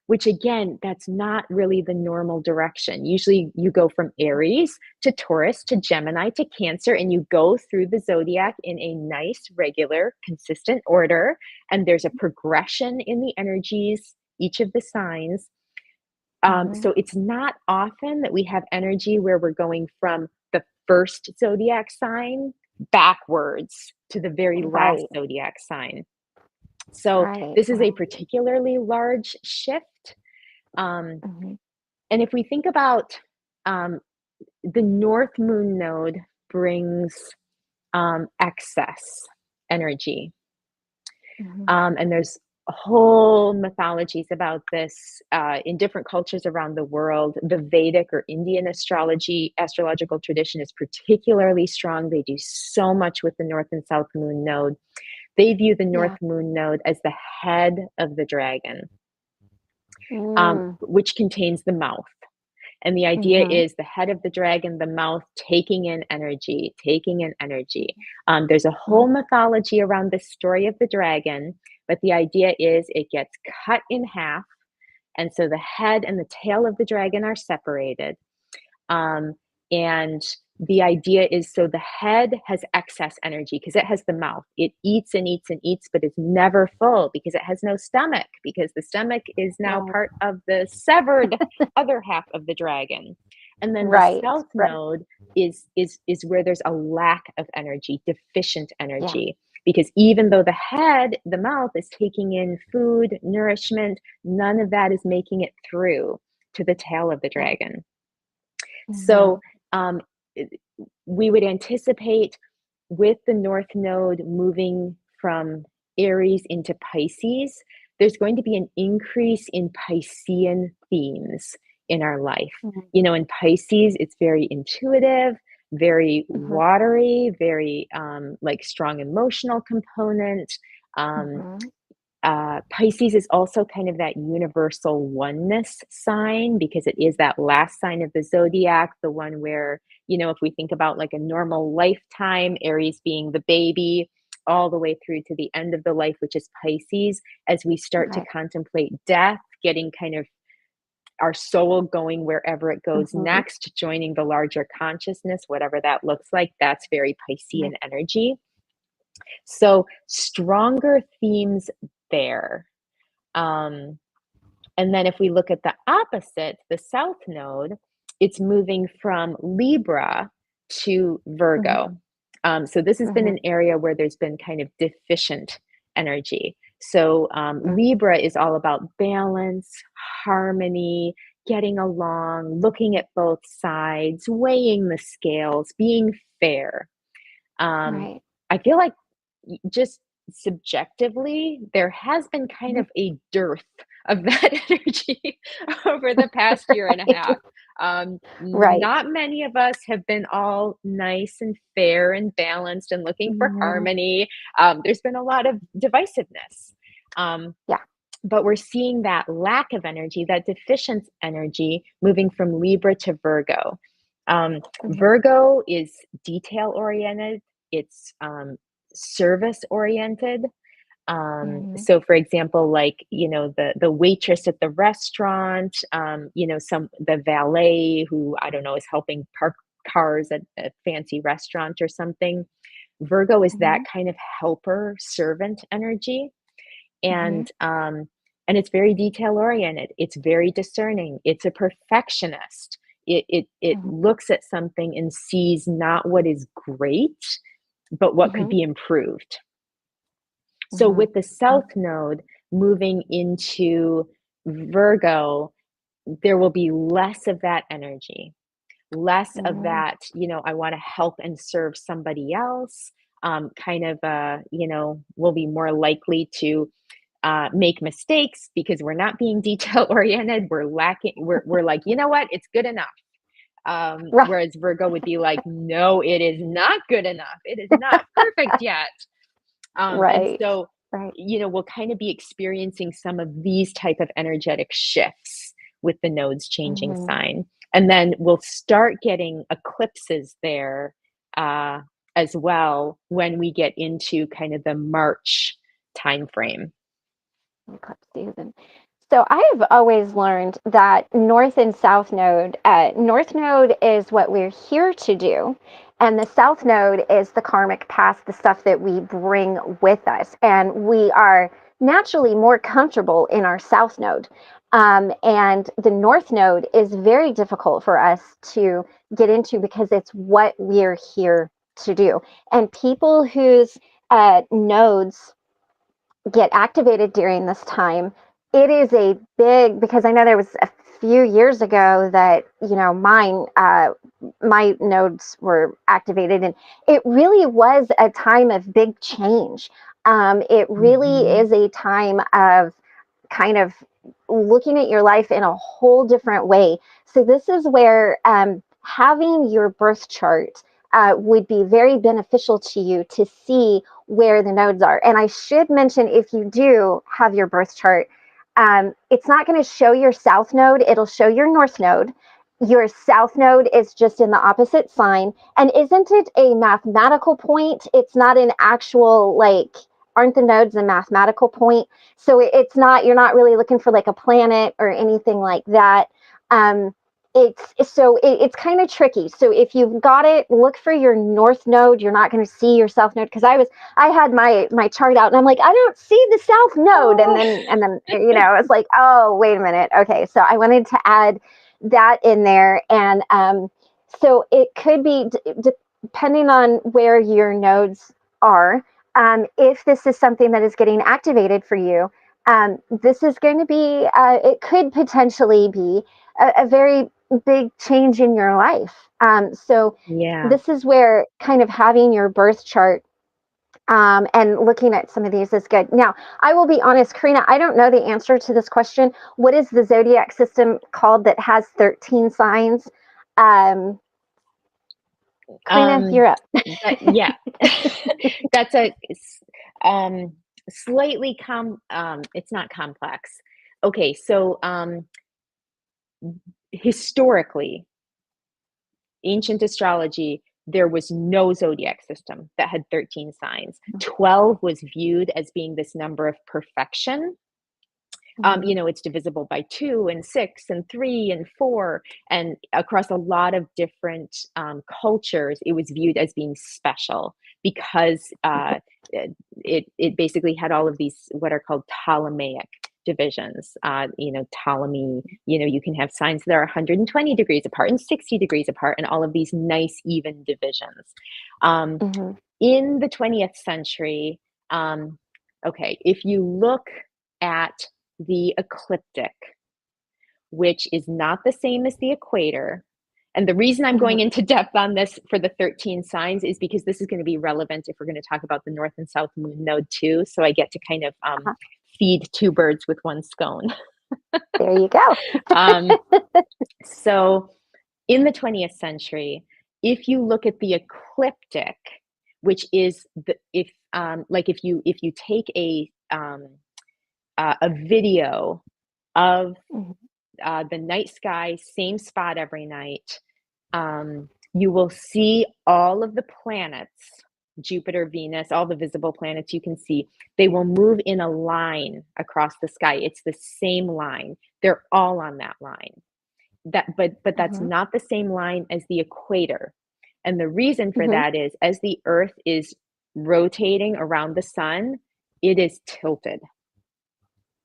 which again, that's not really the normal direction. Usually you go from Aries to Taurus to Gemini to Cancer, and you go through the zodiac in a nice, regular, consistent order. And there's a progression in the energies, each of the signs. Mhm. So it's not often that we have energy where we're going from the first zodiac sign backwards to the very last Right. zodiac sign. So Right. this is a Right. particularly large shift. Um, Mhm. and if we think about um, the North Moon node brings excess energy. Mhm. And there's whole mythologies about this in different cultures around the world. The Vedic or Indian astrological tradition is particularly strong. They do so much with the North and South Moon node. They view the North Yeah. Moon node as the head of the dragon, Mm. which contains the mouth. And the idea Mhm. is the head of the dragon, the mouth taking in energy, taking in energy. There's a whole Mhm. mythology around the story of the dragon, but the idea is it gets cut in half. And so the head and the tail of the dragon are separated. Um, and the idea is so the head has excess energy because it has the mouth. It eats and eats and eats, but it's never full because it has no stomach, because the stomach is now Right. part of the severed other half of the dragon. And then the Right. south Right. node is where there's a lack of energy, deficient Yeah. energy. Because even though the head, the mouth is taking in food, nourishment, none of that is making it through to the tail of the Yeah. dragon. So Mhm. um, we would anticipate with the North Node moving from Aries into Pisces, there's going to be an increase in Piscean themes in our life. Mhm. In Pisces, it's very intuitive, very Mhm. watery, very like strong emotional component. Um, Mhm. Pisces is also kind of that universal oneness sign because it is that last sign of the zodiac, the one where, if we think about like a normal lifetime, Aries being the baby, all the way through to the end of the life, which is Pisces, as we start to Right. contemplate death, getting kind of our soul going wherever it goes Mhm. next, joining the larger consciousness, whatever that looks like, that's very Piscean Right. energy. So stronger themes there. Um, and then if we look at the opposite, the South Node, it's moving from Libra to Mhm. Virgo. So this has been Mhm. an area where there's been kind of deficient energy. So Mhm. Libra is all about balance, harmony, getting along, looking at both sides, weighing the scales, being fair. Um, Right. I feel like just subjectively, there has been kind Mhm. of a dearth of that energy over the past year and a half. Right. Not many of us have been all nice and fair and balanced and looking for Mhm. harmony. There's been a lot of divisiveness. Um, Yeah. but we're seeing that lack of energy, that deficient energy, moving from Libra to Virgo. Mhm. Virgo is detail oriented, it's service oriented. Mhm. So for example, like, the waitress at the restaurant, some the valet who, I don't know, is helping park cars at a fancy restaurant or something. Virgo is that Mhm. kind of helper servant energy. Mhm. And it's very detail oriented, it's very discerning, it's a perfectionist. It Mhm. looks at something and sees not what is great, but what could Mhm. be improved. So Mhm. with the South Node moving into Virgo, there will be less of that energy, less of Mhm. that, I want to help and serve somebody else. Kind of, will be more likely to make mistakes because we're not being detail oriented. We're lacking, we're like, you know what, it's good enough. Right. Whereas Virgo would be like, no, it is not good enough. It is not perfect yet. And Right. so, Right. we'll kind of be experiencing some of these type of energetic shifts with the nodes changing Mhm. sign. And then we'll start getting eclipses there uh, as well when we get into kind of the March time frame. Eclipse season. So I have always learned that North and South Node, North Node is what we're here to do, and the South Node is the karmic past, the stuff that we bring with us. And we are naturally more comfortable in our South Node. And the North Node is very difficult for us to get into because it's what we're here to do. And people whose nodes get activated during this time, it is a big, because I know there was a few years ago that, my nodes were activated, and it really was a time of big change. It really Mhm. is a time of kind of looking at your life in a whole different way. So this is where having your birth chart would be very beneficial to you to see where the nodes are. And I should mention, if you do have your birth chart, it's not going to show your south node, it'll show your north node. Your south node is just in the opposite sign. And isn't it a mathematical point? It's not an actual, like, aren't the nodes a mathematical point? So it's not, you're not really looking for like a planet or anything like that. Um, it's kind of tricky. So if you've got it, look for your north node. You're not going to see your south node, because I had my chart out and I'm like, I don't see the south node, and Oh. then it's like, oh, wait a minute, okay. So I wanted to add that in there, and so it could be depending on where your nodes are. If this is something that is getting activated for you, this is going to be, it could potentially be a very big change in your life. So Yeah. this is where kind of having your birth chart and looking at some of these is good. Now, I will be honest, Karina, I don't know the answer to this question. What is the zodiac system called that has 13 signs? Um, Karina, Um, you're up. yeah. That's a um, slightly it's not complex. Okay, so historically, ancient astrology, there was no zodiac system that had 13 signs. 12 was viewed as being this number of perfection. Mhm. It's divisible by 2 and 6 and 3 and 4, and across a lot of different cultures, it was viewed as being special because it basically had all of these what are called Ptolemaic divisions. Ptolemy, you can have signs that are 120 degrees apart and 60 degrees apart, and all of these nice even divisions. Um, Mhm. in the 20th century, okay, if you look at the ecliptic, which is not the same as the equator, And the reason I'm Mhm. going into depth on this for the 13 signs is because this is going to be relevant if we're going to talk about the North and South Moon node too. So I get to kind of Uh-huh. feed two birds with one scone. There you go. um, so in the 20th century, if you look at the ecliptic, which is the if you take a video of Mhm. the night sky, same spot every night, you will see all of the planets, Jupiter, Venus, all the visible planets you can see. They will move in a line across the sky. It's the same line. They're all on that line. But that's Mhm. not the same line as the equator. And the reason for Mhm. that is as the Earth is rotating around the sun, it is tilted.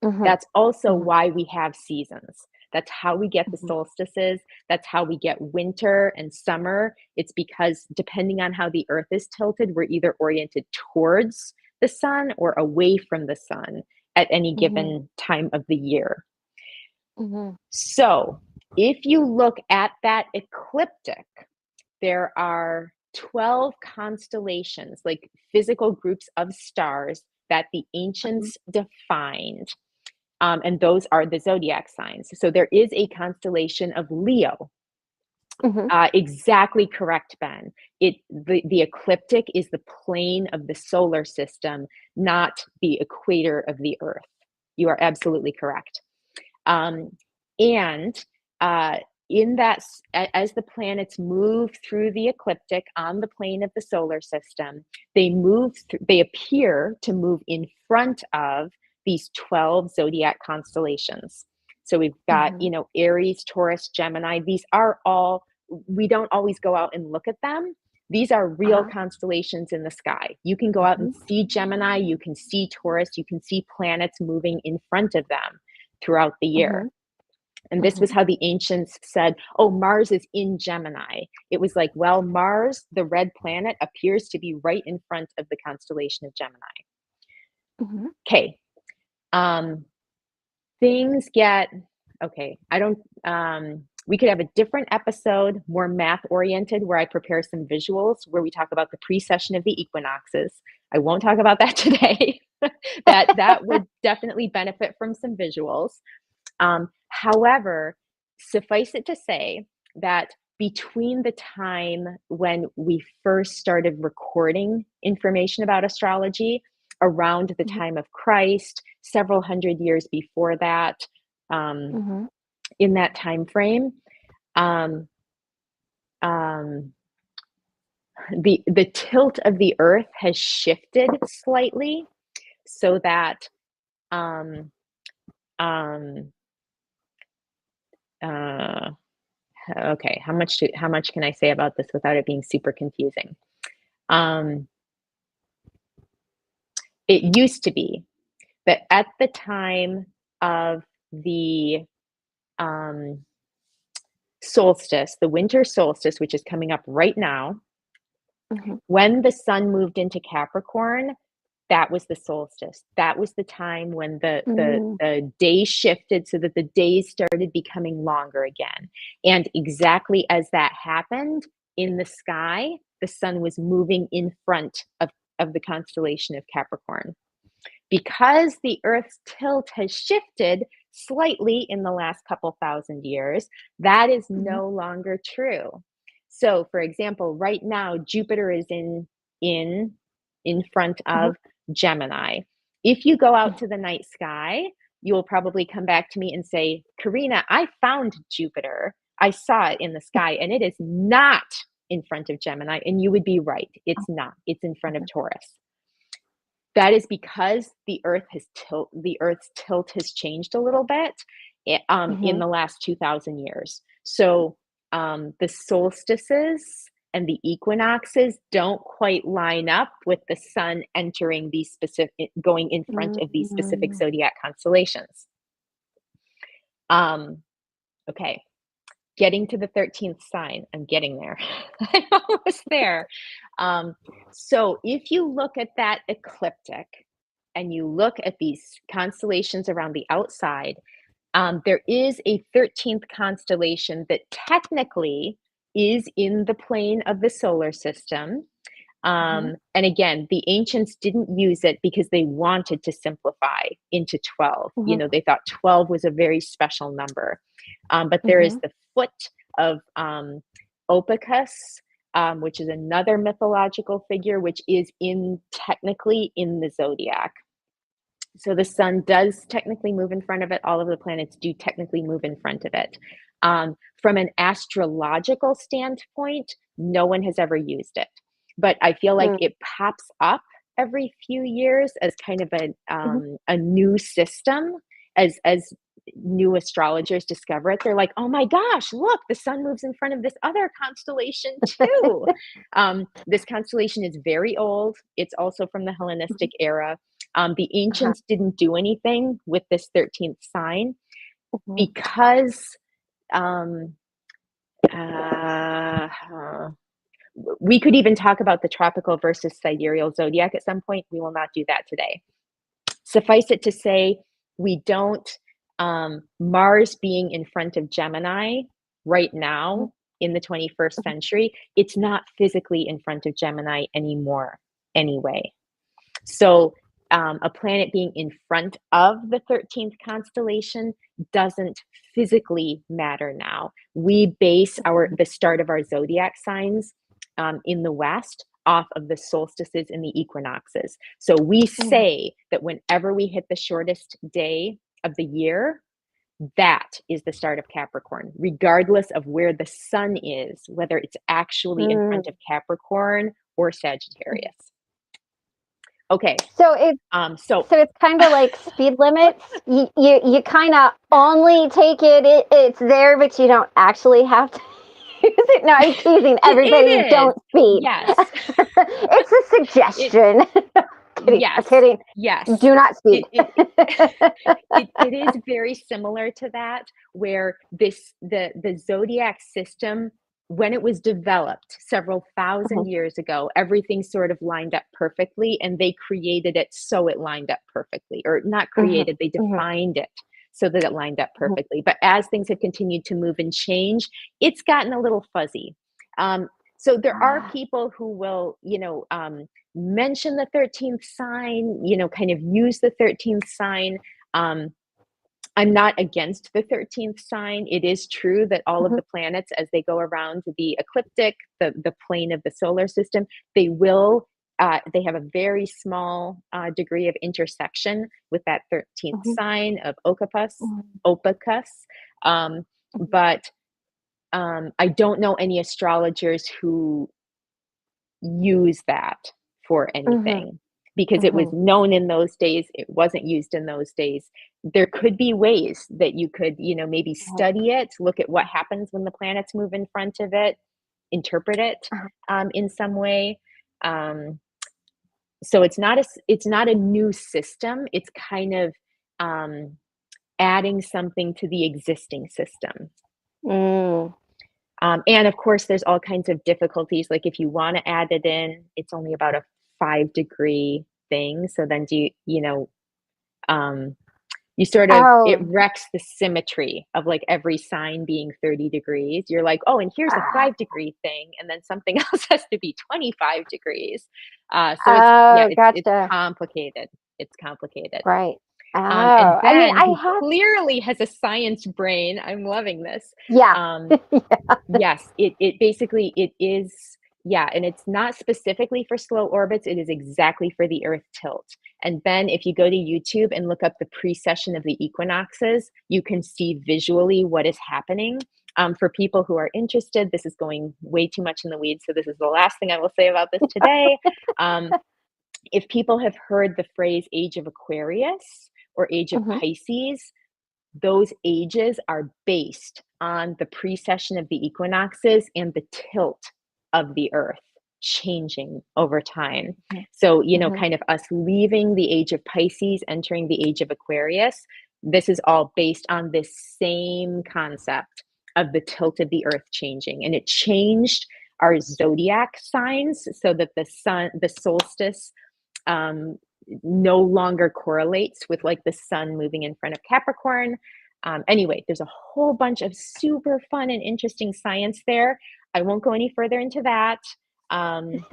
Mhm. That's also Mhm. why we have seasons. That's how we get the Mhm. solstices. That's how we get winter and summer. It's because depending on how the earth is tilted, we're either oriented towards the sun or away from the sun at any Mhm. given time of the year. Mhm. So if you look at that ecliptic, there are 12 constellations, like physical groups of stars that the Mhm. ancients defined. And those are the zodiac signs. So there is a constellation of Leo. Mhm. Exactly correct, Ben. The ecliptic is the plane of the solar system, not the equator of the Earth. You are absolutely correct. Um, and uh, in that, as the planets move through the ecliptic on the plane of the solar system, they appear to move in front of these 12 zodiac constellations. So we've got, Mhm. Aries, Taurus, Gemini. These are all, we don't always go out and look at them. These are real Uh-huh. constellations in the sky. You can go out and Mhm. see Gemini, you can see Taurus, you can see planets moving in front of them throughout the year. Mhm. And this was Mhm. how the ancients said, oh, Mars is in Gemini. It was like, well, Mars, the red planet, appears to be right in front of the constellation of Gemini. Mhm. Okay. Um, things get, okay. I don't, we could have a different episode, more math oriented, where I prepare some visuals where we talk about the precession of the equinoxes. I won't talk about that today. That would definitely benefit from some visuals. However, suffice it to say that between the time when we first started recording information about astrology, around the Mhm. time of Christ, several hundred years before that, um, Mhm. in that time frame, um, um, the tilt of the Earth has shifted slightly, so that um, um, uh, okay, how much can I say about this without it being super confusing? Um, it used to be that at the time of the um, solstice, the winter solstice, which is coming up right now, Mhm. when the sun moved into Capricorn, that was the solstice. That was the time when Mhm. the days shifted so that the days started becoming longer again. And exactly as that happened in the sky, the sun was moving in front of the constellation of Capricorn. Because the Earth's tilt has shifted slightly in the last couple thousand years, that is Mhm. no longer true. So, for example, right now Jupiter is in in front Mhm. of Gemini. If you go out Mhm. to the night sky, you will probably come back to me and say, Karina, I found Jupiter. I saw it in the sky and it is not in front of Gemini. And you would be right. It's not. It's in front of Mhm. Taurus. That is because the Earth's tilt has changed a little bit in Mhm. the last 2,000 years. So the solstices and the equinoxes don't quite line up with the sun entering these specific, going in front of these specific Mhm. zodiac constellations. Um, okay, getting to the 13th sign. I'm getting there. I'm almost there. Um, so if you look at that ecliptic and you look at these constellations around the outside, there is a 13th constellation that technically is in the plane of the solar system. Mhm. And again, the ancients didn't use it because they wanted to simplify into 12. You Mhm. know, they thought 12 was a very special number. But there is Mhm. the foot of Opacus, which is another mythological figure, which is technically in the zodiac. So the sun does technically move in front of it. All of the planets do technically move in front of it. From an astrological standpoint, no one has ever used it. But I feel like Mm. it pops up every few years as kind of Mhm. a new system. As new astrologers discover it, they're like, oh my gosh, look, the sun moves in front of this other constellation too. This constellation is very old. It's also from the Hellenistic era. The Uh-huh. ancients didn't do anything with this 13th sign Mhm. because um, uh, we could even talk about the tropical versus sidereal zodiac at some point. We will not do that today. Suffice it to say, we don't, Mars being in front of Gemini right Mhm. now in the 21st Mhm. century, it's not physically in front of Gemini anymore, anyway. So a planet being in front of the 13th constellation doesn't physically matter now. We base the start of our zodiac signs in the West off of the solstices and the equinoxes. So we Mhm. say that whenever we hit the shortest day of the year, that is the start of Capricorn, regardless of where the sun is, whether it's actually in front of Mm. Capricorn or Mhm. Sagittarius. Okay, So it's so so it's kind of like speed limits. You kind of only take it's there, but you don't actually have to use it. No, I'm teasing everybody. it is. Don't speed. Yes. It's a It suggestion. Kidding. I'm yes. kidding. Yes. Do not speed. It is very similar to that, where the zodiac system, when it was developed several thousand Mhm. years ago, everything sort of lined up perfectly, and they created it so it lined up perfectly. Or not Mhm. created, they Mhm. defined it so that it lined up Mhm. perfectly. But as things have continued to move and change, it's gotten a little fuzzy. So there are Ah. people who will, mention the 13th sign, kind of use the 13th sign. Um, I'm not against the 13th sign. It is true that all of Mhm. the planets, as they go around the ecliptic, the plane of the solar system, they will. They have a very small degree of intersection with that 13th Mhm. sign of Opacus. Mhm. Opacus. Um, Mhm. but I don't know any astrologers who use that for Mhm. anything because it was Mhm. known in those days. It wasn't used in those days. There could be ways that you could, maybe Mhm. study it, look at what happens when the planets move in front of it, interpret it Uh-huh. in some way. Um, so it's not a new system. It's kind of um, adding something to the existing system. Mm. And of course, there's all kinds of difficulties. Like if you want to add it in, it's only about a 5-degree thing. So then um, you sort of, it Oh. wrecks the symmetry of like every sign being 30 degrees. You're like, oh, and here's a Ah. 5-degree thing. And then something else has to be 25 degrees. So Oh, it's gotcha. complicated. It's complicated. Right. Oh, And I mean, Ben, I who have, clearly has a science brain, I'm loving this. yeah. Um, Yes, it basically it is, yeah, and it's not specifically for slow orbits, it is exactly for the Earth tilt. And Ben, if you go to YouTube and look up the precession of the equinoxes, you can see visually what is happening. For people who are interested, this is going way too much in the weeds, so this is the last thing I will say about this today. Um, if people have heard the phrase Age of Aquarius or Age of Mhm. Pisces, those ages are based on the precession of the equinoxes and the tilt of the earth changing over time. Mhm. So, Mhm. kind of us leaving the age of Pisces, entering the age of Aquarius, this is all based on this same concept of the tilt of the earth changing. And it changed our zodiac signs so that the solstice um, no longer correlates with like the sun moving in front of Capricorn. Anyway, there's a whole bunch of super fun and interesting science there. I won't go any further into that. Um,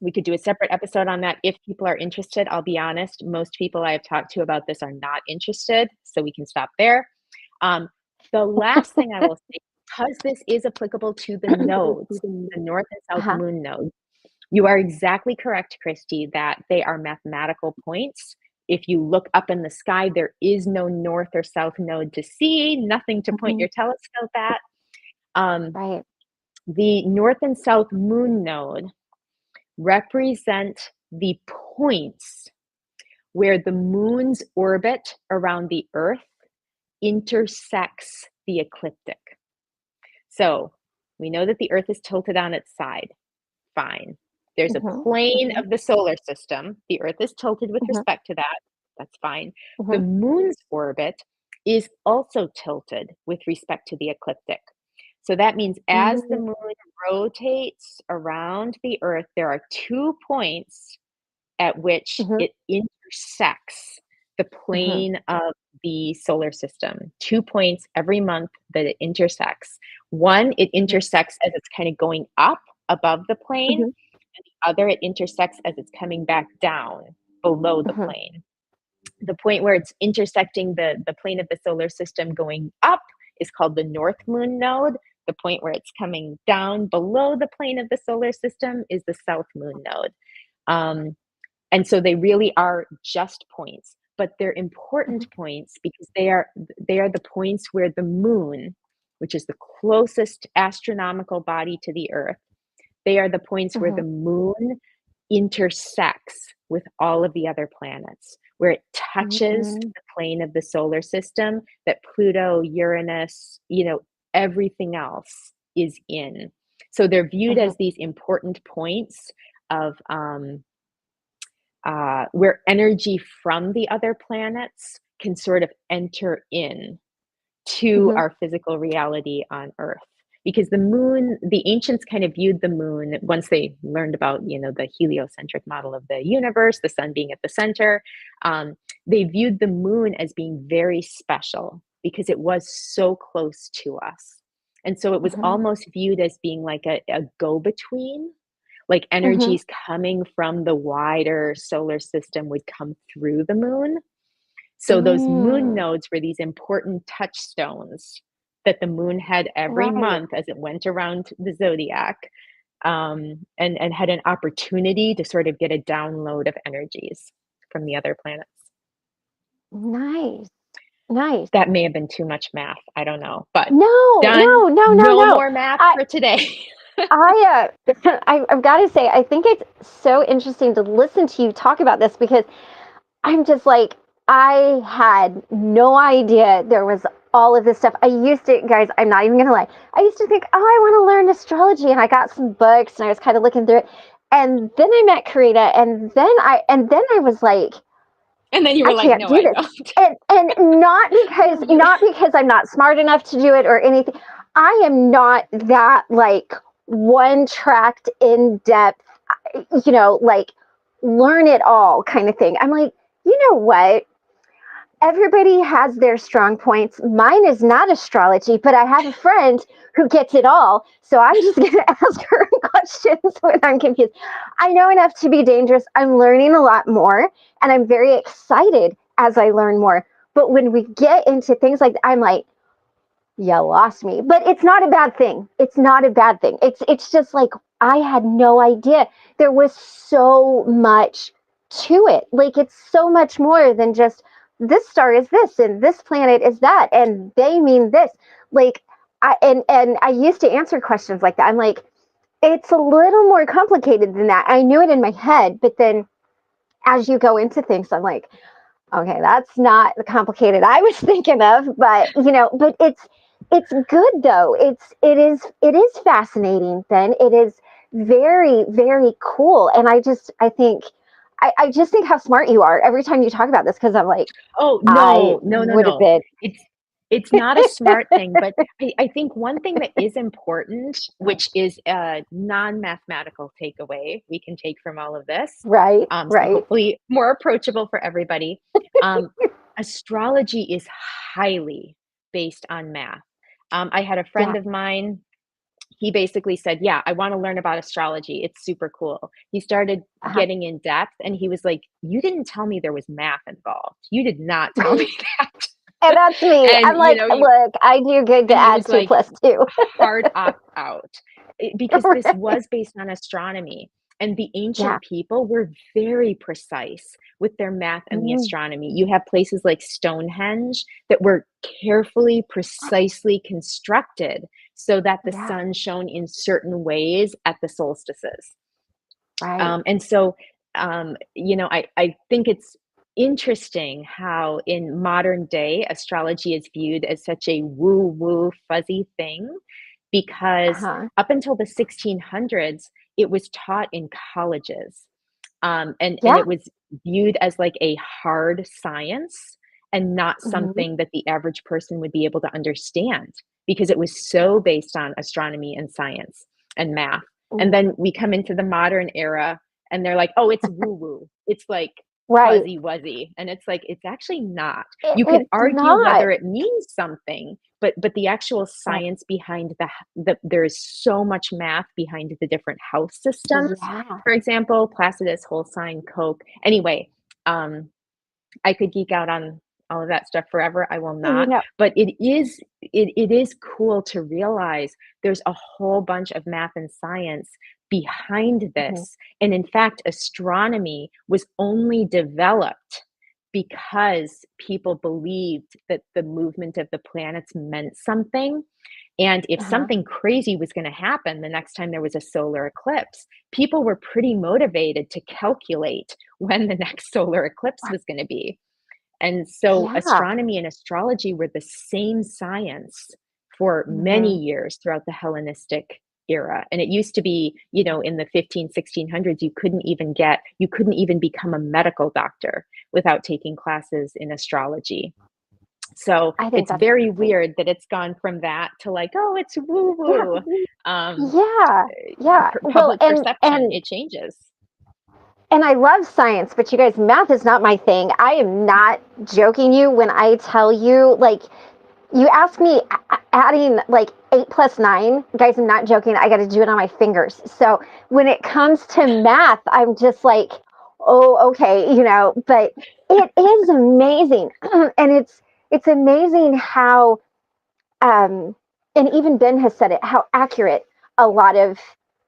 we could do a separate episode on that if people are interested. I'll be honest, most people I have talked to about this are not interested, so we can stop there. Um, the last thing I will say, because this is applicable to the nodes, the north and south Uh-huh. moon node, you are exactly correct, Christy, that they are mathematical points. If you look up in the sky, there is no north or south node to see, nothing to point Mhm. your telescope at. Um, Right. the north and south moon node represent the points where the moon's orbit around the Earth intersects the ecliptic. So we know that the Earth is tilted on its side. Fine. There's a Mhm. plane Mhm. of the solar system. The Earth is tilted with Mhm. respect to that. That's fine. The Mhm. moon's orbit is also tilted with respect to the ecliptic. So that means as the Mhm. moon rotates around the Earth, there are 2 points at which Mhm. it intersects the Mhm. plane of the solar system. 2 points every month that it intersects. One, it Mhm. intersects as it's kind of going up above the plane, Mhm. and the other, it intersects as it's coming back down below the Mhm. plane. The point where it's intersecting the plane of the solar system going up is called the north moon node. The point where it's coming down below the plane of the solar system is the south moon node. Um, and so they really are just points, but they're important Mhm. points because they are the points where the moon, which is the closest astronomical body to the Earth, they are the points where the Mhm. moon intersects with all of the other planets, where it touches Mhm. the plane of the solar system that Pluto, Uranus, everything else is in. So they're viewed Mhm. as these important points of where energy from the other planets can sort of enter in to Mhm. our physical reality on Earth. Because the moon, the ancients kind of viewed the moon once they learned about, the heliocentric model of the universe, the sun being at the center. They viewed the moon as being very special because it was so close to us. And so it was Mhm. almost viewed as being like a go between, like Mhm. energies coming from the wider solar system would come through the moon. So those moon Mm. nodes were these important touchstones that the moon had every Right. month as it went around the zodiac, and had an opportunity to sort of get a download of energies from the other planets. Nice. Nice. That may have been too much math. I don't know, but No, done. no, no, no, No no. more math I for today. I've got to say, I think it's so interesting to listen to you talk about this because I'm just like, I had no idea there was all of this stuff. I used to, guys, I'm not even going to lie. I used to think, oh, I want to learn astrology. And I got some books and I was kind of looking through it. And then I met Karina and then I was like, And then you I were like, can't no, do I this. don't. And Oh, boy. not because I'm not smart enough to do it or anything. I am not that like one tracked in depth, like learn it all kind of thing. I'm like, you know what? Everybody has their strong points. Mine is not astrology, but I have a friend who gets it all. So I'm just going to ask her questions when I'm confused. I know enough to be dangerous. I'm learning a lot more and I'm very excited as I learn more. But when we get into things like I'm like, you lost me. But it's not a bad thing. It's not a bad thing. It's just like I had no idea. There was so much to it. Like it's so much more than just this star is this and this planet is that and they mean this. Like and I used to answer questions like that. I'm like, it's a little more complicated than that. I knew it in my head, but then as you go into things, I'm like, okay, that's not the complicated I was thinking of, but but it's good though. It is fascinating, Ben. It is very, very cool. And I just think how smart you are every time you talk about this because I'm like, Oh, I no, no, no, would have no. been It's not a smart thing, but I think one thing that is important, which is a non-mathematical takeaway we can take from all of this, right, so right. hopefully more approachable for everybody. Um, Astrology is highly based on math. I had a friend Yeah. of mine he basically said, yeah, I want to learn about astrology. It's super cool. He started Uh-huh. getting in depth and he was like, you didn't tell me there was math involved. You did not tell me And that. that's me. And, I'm like, look, I do good to and he add was two like, plus two. hard opt out because this Right. was based on astronomy. And the Yeah. ancient people were very precise with their math and the Mhm. astronomy. You have places like Stonehenge that were carefully, precisely constructed so that the Yeah. sun shone in certain ways at the solstices. Right. And so, I think it's interesting how in modern day astrology is viewed as such a woo woo fuzzy thing because Uh-huh. up until the 1600s, it was taught in colleges. And Yeah. it was viewed as like a hard science and not Mhm. something that the average person would be able to understand because it was so based on astronomy and science and math. And Mm. then we come into the modern era and they're like, oh, it's woo woo. It's like Right. fuzzy wuzzy. And it's like, it's actually not. You can It's argue not. whether it means something, but the actual Right. science behind there is so much math behind the different house systems. Yeah. For example, Placidus, whole sign, Coke. Anyway, um, I could geek out on all of that stuff forever. I will You not. know. But it is cool to realize there's a whole bunch of math and science behind Mhm. this. And in fact, astronomy was only developed because people believed that the movement of the planets meant something. And if Uh-huh. something crazy was going to happen the next time there was a solar eclipse, people were pretty motivated to calculate when the next solar eclipse Right. was going to be. And so Yeah. astronomy and astrology were the same science for many Mhm. years throughout the Hellenistic era. And it used to be, in the 1600s, you couldn't even become a medical doctor without taking classes in astrology. So I think it's that's very crazy. weird that it's gone from that to like, oh, it's woo Yeah. woo. Um, Yeah. Yeah. Well, Public perception, it changes. and I love science, but you guys, math is not my thing. I am not joking you when I tell you, like, you ask me adding like 8 plus 9, guys, I'm not joking. I got to do it on my fingers. So when it comes to math, I'm just like, oh, okay, but it is amazing. And it's amazing how, um, and even Ben has said it, how accurate a lot of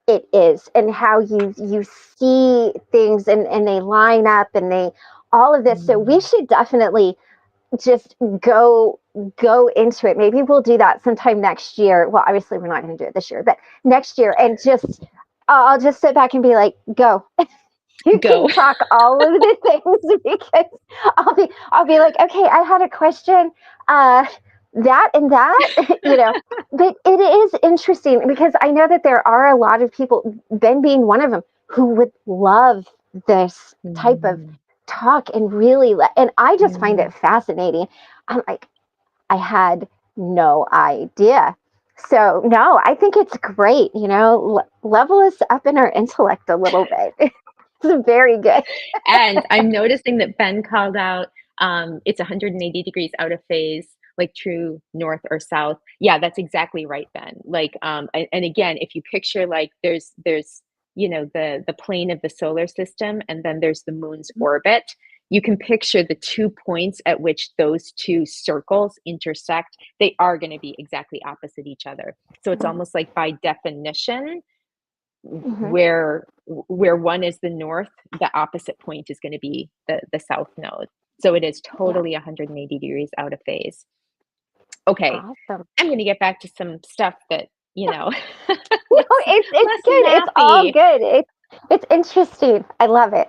it is, and how you see things, and they line up, and they all of this. So we Mm. should definitely just go into it. Maybe we'll do that sometime next year. Well, obviously we're not going to do it this year, but next year, and just I'll just sit back and be like, go. You Go. can talk all of the things because I'll be like, okay, I had a question, uh, that and that, But it is interesting because I know that there are a lot of people, Ben being one of them, who would love this type of Mhm. talk and really, and I just find Mhm. it fascinating. I'm like, I had no idea. So no, I think it's great. Level us up in our intellect a little bit. It's very good. And I'm noticing that Ben called out it's 180 degrees out of phase, like true north or south. Yeah, that's exactly right, Ben. Like, and again, if you picture like there's the plane of the solar system, and then there's the moon's orbit. You can picture the 2 points at which those two circles intersect. They are going to be exactly opposite each other. So it's Mhm. almost like by definition, Mhm. where one is the north, the opposite point is going to be the south node. So it is Yeah. totally 180 degrees out of phase. Okay, Awesome. I'm going to get back to some stuff that, No, less it's less good. It's all mathy. good. It's interesting. I love it.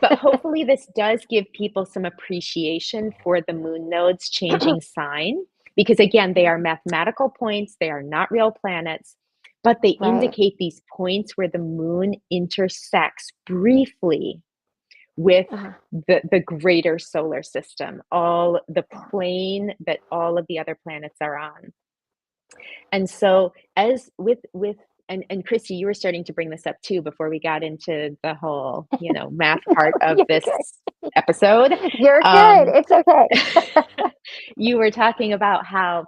But hopefully this does give people some appreciation for the moon nodes changing sign, because again, they are mathematical points, they are not real planets, but they Right. indicate these points where the moon intersects briefly with Uh-huh. the greater solar system, all the plane that all of the other planets are on. And so as with and Christy, you were starting to bring this up too before we got into the whole, math part of You're this good. episode. You're good. Um, It's okay. you were talking about how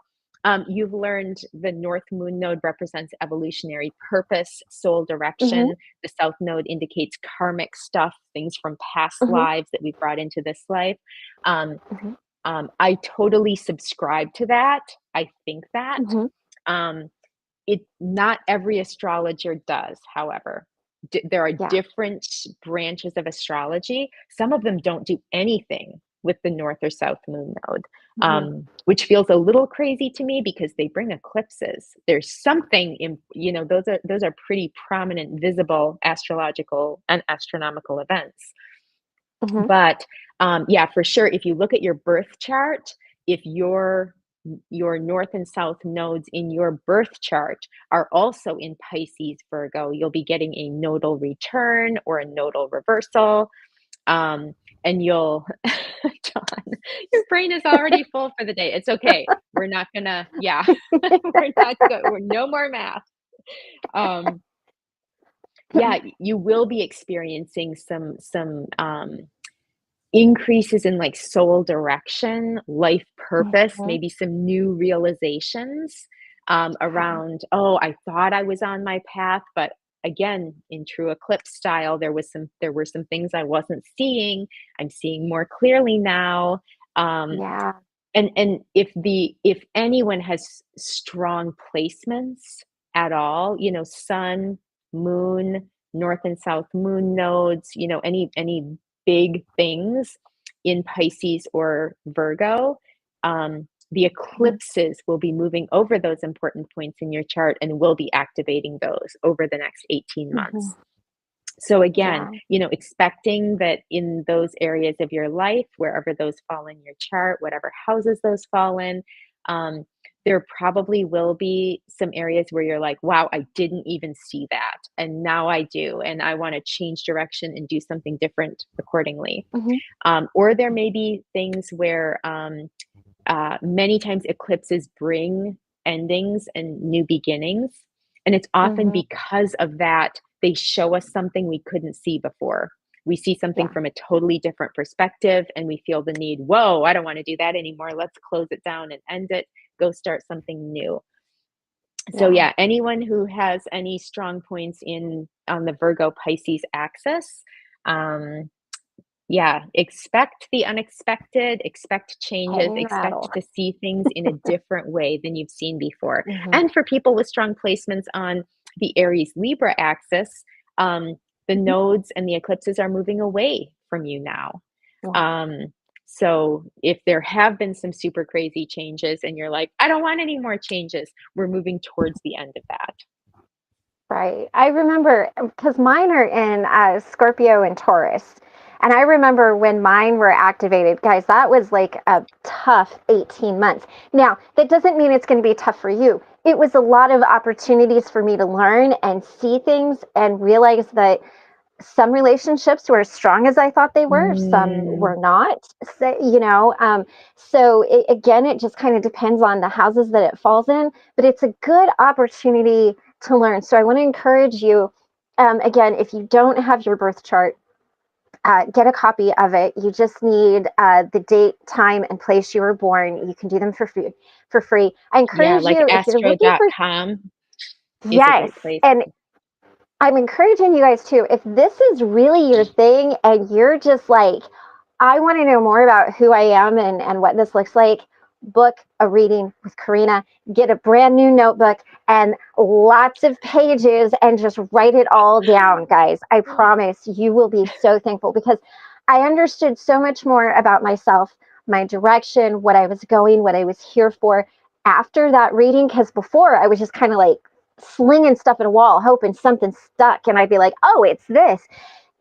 You've learned the North Moon node represents evolutionary purpose, soul Hmm. direction. The South node indicates karmic stuff, things from past Hmm. lives that we've brought into this life. Um, Hmm. I totally subscribe to that. I think that. Hmm. Um, it not every astrologer does, however. There are Yeah. different branches of astrology. Some of them don't do anything with the North or South Moon node, Hmm. which feels a little crazy to me because they bring eclipses. There's something in, those are pretty prominent, visible astrological and astronomical events. Hmm. But yeah, for sure, if you look at your birth chart, if your north and south nodes in your birth chart are also in Pisces, Virgo, you'll be getting a nodal return or a nodal reversal. Um, and you'll, John, your brain is already full for the day. It's okay. We're not gonna, yeah, we're no more math. Um, yeah, you will be experiencing some increases in like soul direction, life purpose, Hmm. maybe some new realizations Okay. around, oh, I thought I was on my path, but again, in true eclipse style, there were some things I wasn't seeing. I'm seeing more clearly now. Um, Yeah. and if anyone has strong placements at all, sun, moon, north and south moon nodes, any big things in Pisces or Virgo, the Hmm. eclipses will be moving over those important points in your chart and will be activating those over the next 18 Hmm. months. So again, Yeah. expecting that in those areas of your life, wherever those fall in your chart, whatever houses those fall in, um, there probably will be some areas where you're like, wow, I didn't even see that. And now I do. And I want to change direction and do something different accordingly. Hmm. Or there may be things where many times eclipses bring endings and new beginnings. And it's often Hmm. because of that, they show us something we couldn't see before. We see something Yeah. from a totally different perspective and we feel the need, whoa, I don't want to do that anymore. Let's close it down and end it, go start something new. So Yeah. yeah, anyone who has any strong points in on the Virgo Pisces axis, um, yeah, expect the unexpected, expect changes, Hey, expect rattle. to see things in a different way than you've seen before. Hmm. And for people with strong placements on the Aries Libra axis, the Hmm. nodes and the eclipses are moving away from you now. Yeah. Um, so if there have been some super crazy changes and you're like, I don't want any more changes, we're moving towards the end of that. Right. I remember because mine are in Scorpio and Taurus. And I remember when mine were activated, guys, that was like a tough 18 months. Now, that doesn't mean it's going to be tough for you. It was a lot of opportunities for me to learn and see things and realize that some relationships were as strong as I thought they were, some Mm, were not. Again, it just kind of depends on the houses that it falls in, but it's a good opportunity to learn. So I want to encourage you, again, if you don't have your birth chart, get a copy of it. You just need the date, time, and place you were born. You can do them for free. For free, I yeah, encourage like you if you're looking for astro.com is a yes, great place. and I'm encouraging you guys too. If this is really your thing and you're just like, I want to know more about who I am and what this looks like, book a reading with Karena, get a brand new notebook and lots of pages and just write it all down, guys. I promise you will be so thankful because I understood so much more about myself, my direction, what I was going, what I was here for after that reading. Because before I was just kind of like, slinging stuff at a wall, hoping something stuck. And I'd be like, oh, it's this.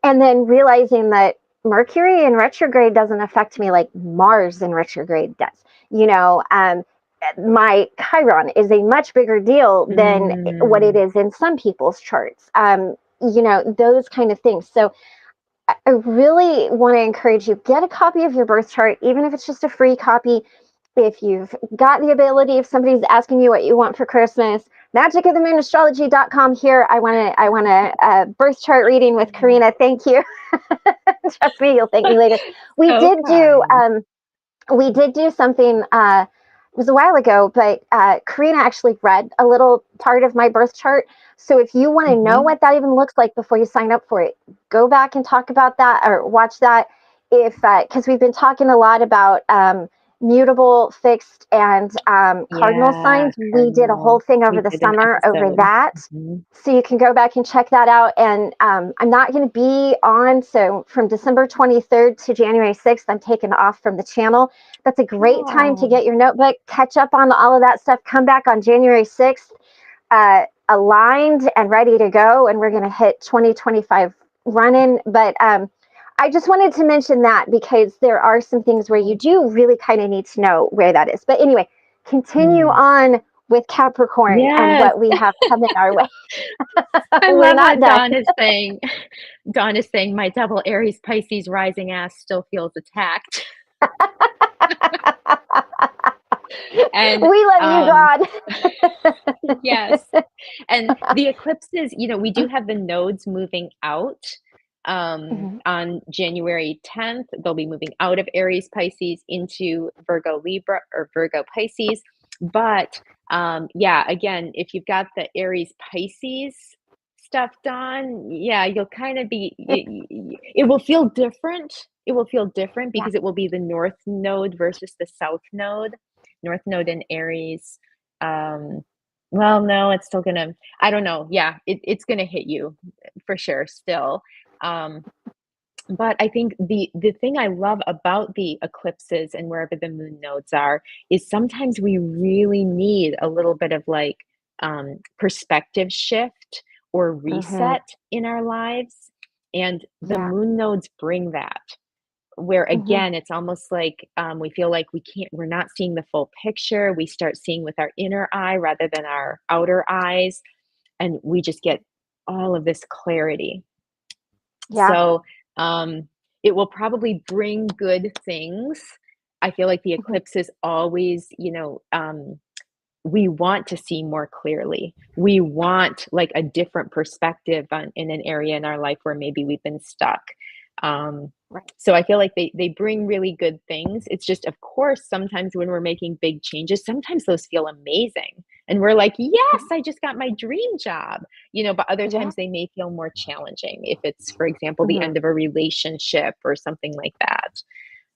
And then realizing that Mercury in retrograde doesn't affect me like Mars in retrograde does. You know, my Chiron is a much bigger deal than what it Mm, is in some people's charts. Those kind of things. So I really want to encourage you, get a copy of your birth chart, even if it's just a free copy. If you've got the ability, if somebody's asking you what you want for Christmas, magicofthemoon.astrology.com here. I want a birth chart reading with Karena. Thank you. Trust me, you'll thank me later. We so did do kind. we did do something was a while ago, but Karina actually read a little part of my birth chart. So if you want to know Hmm. what that even looks like before you sign up for it, go back and talk about that or watch that. If because we've been talking a lot about mutable, fixed, and cardinal Yeah, signs. We did a whole cardinal. thing over We the did an summer over episode. that. Hmm. So you can go back and check that out. And I'm not going to be on. So from December 23rd to January 6th, I'm taking off from the channel. That's a great time to Oh, get your notebook, catch up on all of that stuff, come back on January 6th, aligned and ready to go. And we're going to hit 2025 running. But I just wanted to mention that because there are some things where you cool. do really kind of need to know where that is. But anyway, continue Hmm. on with Capricorn and Yes, what we have coming our way. I We're love not what done. Dawn is saying. Dawn is saying my double Aries Pisces rising ass still feels attacked. And We love you, God. yes. And the eclipses, we do have the nodes moving out Mhm. on January 10th. They'll be moving out of Aries Pisces into Virgo Libra or Virgo Pisces. But yeah, again, if you've got the Aries Pisces stuff done, yeah, you'll kind of be, it will feel different. It will feel different Yeah. because it will be the North Node versus the South Node. North Node in Aries. Um, well, no, it's still gonna, I don't know. Yeah, it's gonna hit you for sure still. Um, but I think the thing I love about the eclipses and wherever the moon nodes are is sometimes we really need a little bit of like perspective shift or Hmm. reset in our lives. And the Yeah. moon nodes bring that where Hmm. again it's almost like we feel like we're not seeing the full picture. We start seeing with our inner eye rather than our outer eyes, and we just get all of this clarity. Yeah. So it will probably bring good things. I feel like the Hmm. eclipse is always, we want to see more clearly. We want like a different perspective in an area in our life where maybe we've been stuck. Um, Right. so I feel like they bring really good things. It's just, of course, sometimes when we're making big changes, sometimes those feel amazing. And we're like, yes, I just got my dream job, but other Yeah. times they may feel more challenging if it's, for example, the Hmm. end of a relationship or something like that.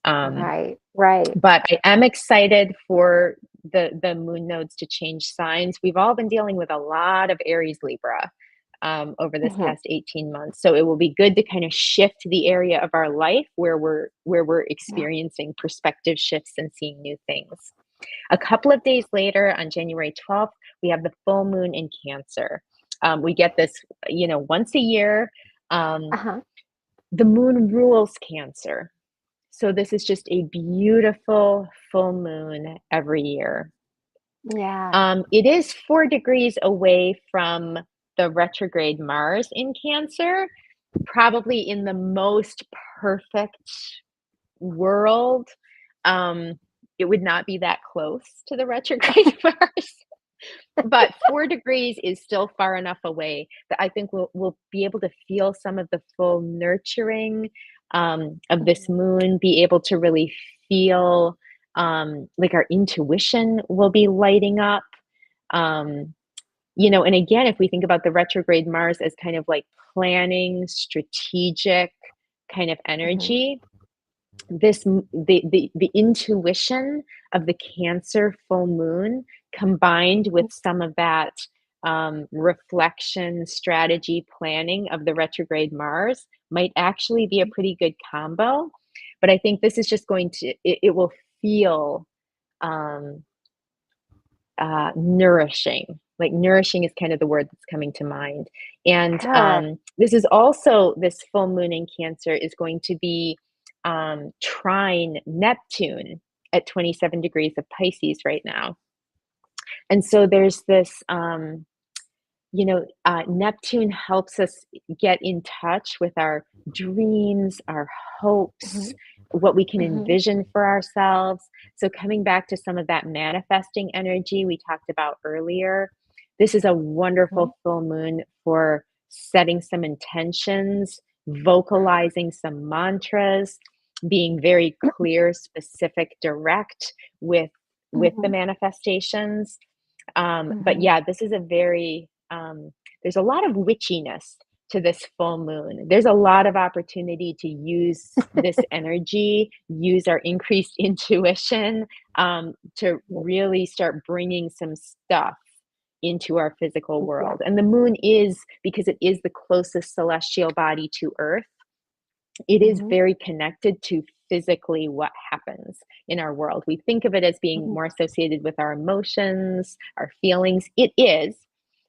Um, Right. Right. but I am excited for the moon nodes to change signs. We've all been dealing with a lot of Aries Libra over this Hmm. past 18 months. So it will be good to kind of shift the area of our life where we're Yeah. experiencing perspective shifts and seeing new things. A couple of days later, on January 12th, we have the full moon in Cancer. We get this, once a year. Um, Uh-huh. the moon rules Cancer. So this is just a beautiful full moon every year. Yeah. It is 4 degrees away from the retrograde Mars in Cancer, probably in the most perfect world. Um, it would not be that close to the retrograde Mars, but 4 degrees is still far enough away that I think we'll be able to feel some of the full nurturing of this Mhm. moon, be able to really feel like our intuition will be lighting up. Um, and again, if we think about the retrograde Mars as kind of like planning, strategic kind of Mhm. energy, the intuition of the Cancer full moon combined with some of that reflection, strategy, planning of the retrograde Mars might actually be a pretty good combo. But I think this is just going to it will feel um, nourishing. Like nourishing is kind of the word that's coming to mind. And Good. this is also, this full moon in Cancer is going to be trine Neptune at 27 degrees of Pisces right now. And so there's this, Neptune helps us get in touch with our dreams, our hopes, Mhm. what we can Mhm. envision for ourselves. So, coming back to some of that manifesting energy we talked about earlier, this is a Mhm. wonderful full moon for setting some intentions, vocalizing some mantras, being very clear, specific, direct with with the Mhm. manifestations. But Mhm. yeah, this is a very, there's a lot of witchiness to this full moon. There's a lot of opportunity to use this energy, use our increased intuition, to really start bringing some stuff into our physical Yeah. world. And the moon is, because it is the closest celestial body to Earth, it is Mhm. very connected to physically what happens in our world. We think of it as being Mhm. more associated with our emotions, our feelings. It is,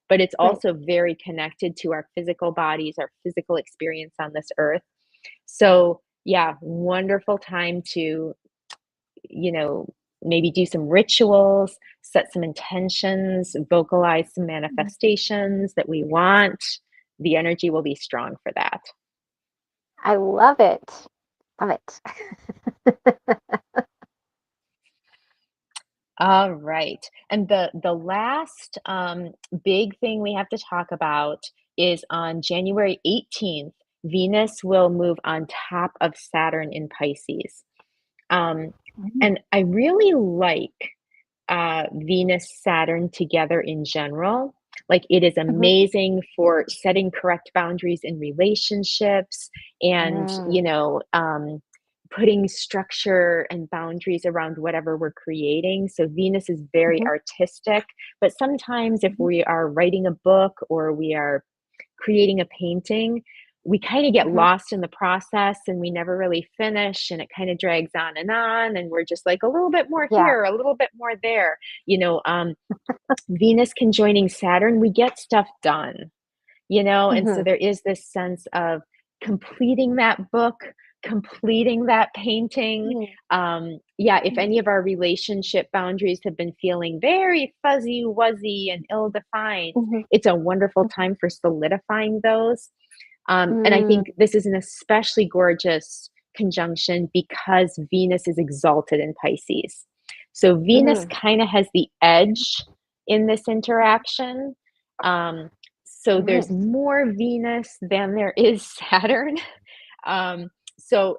but it's Right. also very connected to our physical bodies, our physical experience on this earth. So, yeah, wonderful time to, you know, maybe do some rituals, set some intentions, vocalize some Mhm. manifestations that we want. The energy will be strong for that. I love it. Love it. All right. And the last big thing we have to talk about is on January 18th, Venus will move on top of Saturn in Pisces. Um, Mhm. and I really like Venus Saturn together in general. Like it is Mhm. amazing for setting correct boundaries in relationships and, Mm. putting structure and boundaries around whatever we're creating. So Venus is very Mhm. artistic, but sometimes if Mhm. we are writing a book or we are creating a painting, we kind of get Mhm. lost in the process and we never really finish and it kind of drags on and we're just like a little bit more Yeah. here, a little bit more there. Venus conjoining Saturn, we get stuff done, and so Mhm. there is this sense of completing that book, completing that painting. Mhm. Yeah, if Mhm. any of our relationship boundaries have been feeling very fuzzy wuzzy and ill defined, Mhm. it's a wonderful time for solidifying those. And I Mm. think this is an especially gorgeous conjunction because Venus is exalted in Pisces. So Venus Mm. kind of has the edge in this interaction. Um, so there's Nice. more Venus than there is Saturn.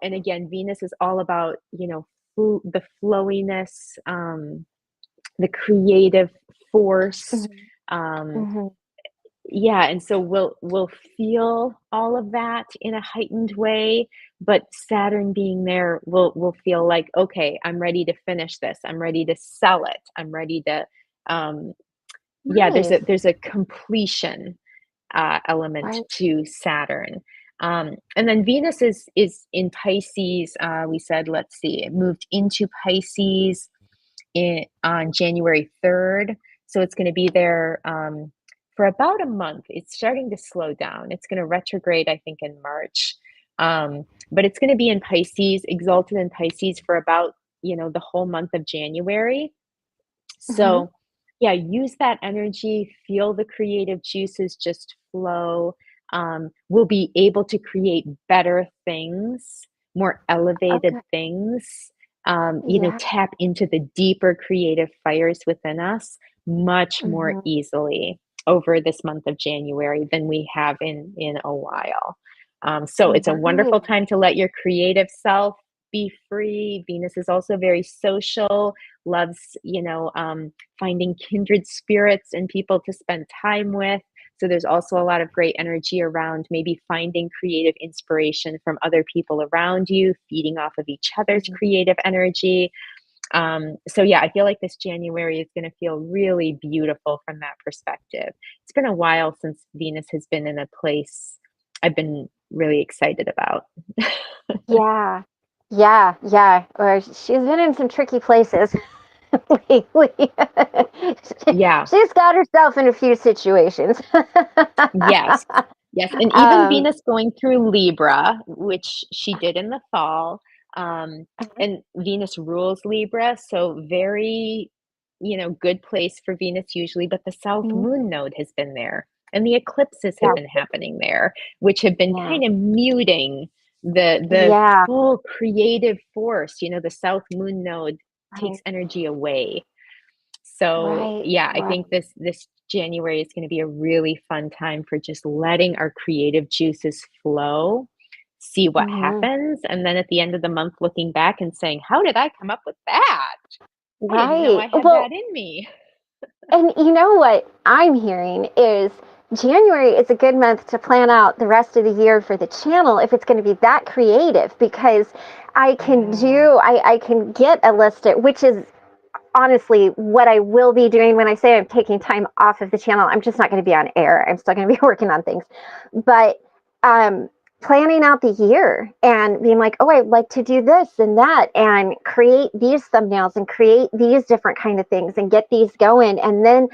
And again, Venus is all about, the flowiness, the creative force. Mhm. Um, Mhm. yeah, and so we'll feel all of that in a heightened way, but Saturn being there will feel like, okay, I'm ready to finish this. I'm ready to sell it. I'm ready to um yeah, there's a Nice. there's a completion element Right. to Saturn. And then Venus is in Pisces. We said, let's see, it moved into Pisces on January 3rd. So it's going to be there for about a month. It's starting to slow down. It's going to retrograde, I think, in March. But it's going to be in Pisces, exalted in Pisces for about, the whole month of January. Mhm. So, yeah, use that energy, feel the creative juices just flow. We'll be able to create better things, more elevated Okay. things, Yeah. tap into the deeper creative fires within us much more Mhm. easily over this month of January than we have in a while. So it's a wonderful Nice. time to let your creative self be free. Venus is also very social, loves, finding kindred spirits and people to spend time with. So there's also a lot of great energy around maybe finding creative inspiration from other people around you, feeding off of each other's Mhm. creative energy. So yeah, I feel like this January is going to feel really beautiful from that perspective. It's been a while since Venus has been in a place I've been really excited about. Yeah. Yeah. Yeah. Or she's been in some tricky places lately. Yeah. She's got herself in a few situations. Yes. Yes, and even um, Venus going through Libra, which she did in the fall, and Venus rules Libra, so very, good place for Venus usually, but the South mhm. Moon node has been there, and the eclipses have Yeah. been happening there, which have been Yeah. kind of muting the Yeah. full creative force. The South Moon node takes Right. energy away. So, Right. yeah, I Right. think this January is going to be a really fun time for just letting our creative juices flow, see what Mhm. happens, and then at the end of the month looking back and saying, "How did I come up with that?" I didn't know I Right. had Well, that in me. and you know what I'm hearing is January is a good month to plan out the rest of the year for the channel if it's going to be that creative, because Yeah. I can get a list, which is honestly what I will be doing when I say I'm taking time off of the channel. I'm just not going to be on air. I'm still going to be working on things. But um, planning out the year and being like, oh, I'd like to do this and that and create these thumbnails and create these different kind of things and get these going. And then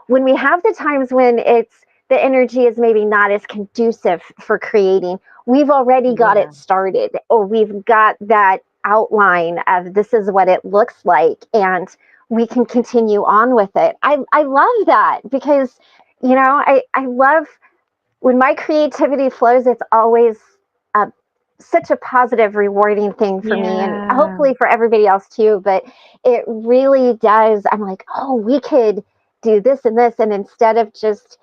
when we have the times when the energy is maybe not as conducive for creating, we've already got Yeah. it started, or we've got that outline of this is what it looks like, and we can continue on with it. I love that, because I love when my creativity flows. It's always a, such a positive, rewarding thing for me, and Yeah. hopefully for everybody else too. But it really does. I'm like, oh, we could do this and this, and instead of just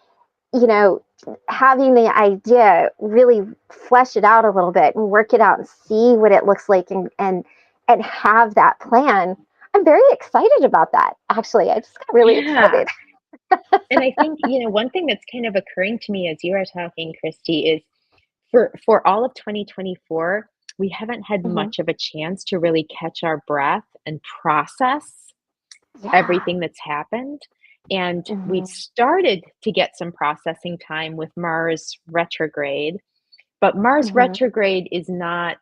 you know having the idea, really flesh it out a little bit and work it out and see what it looks like, and have that plan. I'm very excited about that. Actually, I just got really Yeah. excited. And I think, one thing that's kind of occurring to me as you are talking, Christy, is for all of 2024, we haven't had Hmm. much of a chance to really catch our breath and process Yeah. everything that's happened. And we've Hmm. started to get some processing time with Mars retrograde, but Mars Hmm. retrograde is not,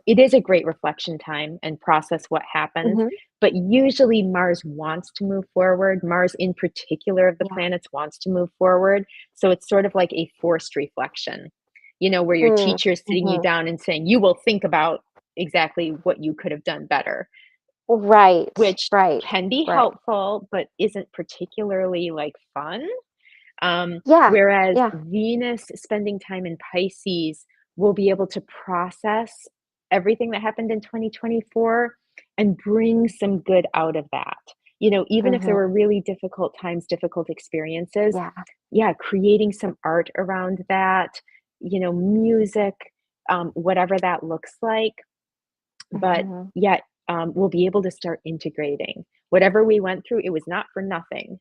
it is a great reflection time and process what happened. Hmm. But usually, Mars wants to move forward. Mars, in particular, of the Yeah. planets, wants to move forward. So it's sort of like a forced reflection, where your teacher is sitting you Mm-hmm. down and saying, you will think about exactly what you could have done better, Right. which Right. can be Right. helpful, but isn't particularly like fun. Yeah. Whereas Yeah. Venus spending time in Pisces will be able to process everything that happened in 2024 and bring some good out of that. Even if there Hmm. were really difficult times, difficult experiences, Yeah. yeah, creating some art around that, music, whatever that looks like. But Hmm. yet, we'll be able to start integrating whatever we went through. It was not for nothing.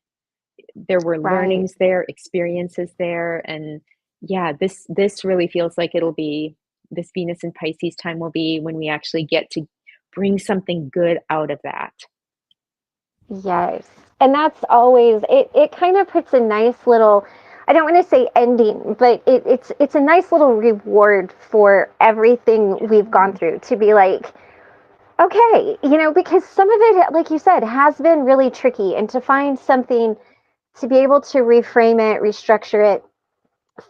There were Right. learnings there, experiences there, and yeah, this really feels like it'll be this Venus and Pisces time will be when we actually get to bring something good out of that. Yes. And that's always it kind of puts a nice little, I don't want to say ending, but it's a nice little reward for everything we've gone Yeah. through, to be like, okay, because some of it, like you said, has been really tricky, and to find something to be able to reframe it, restructure it,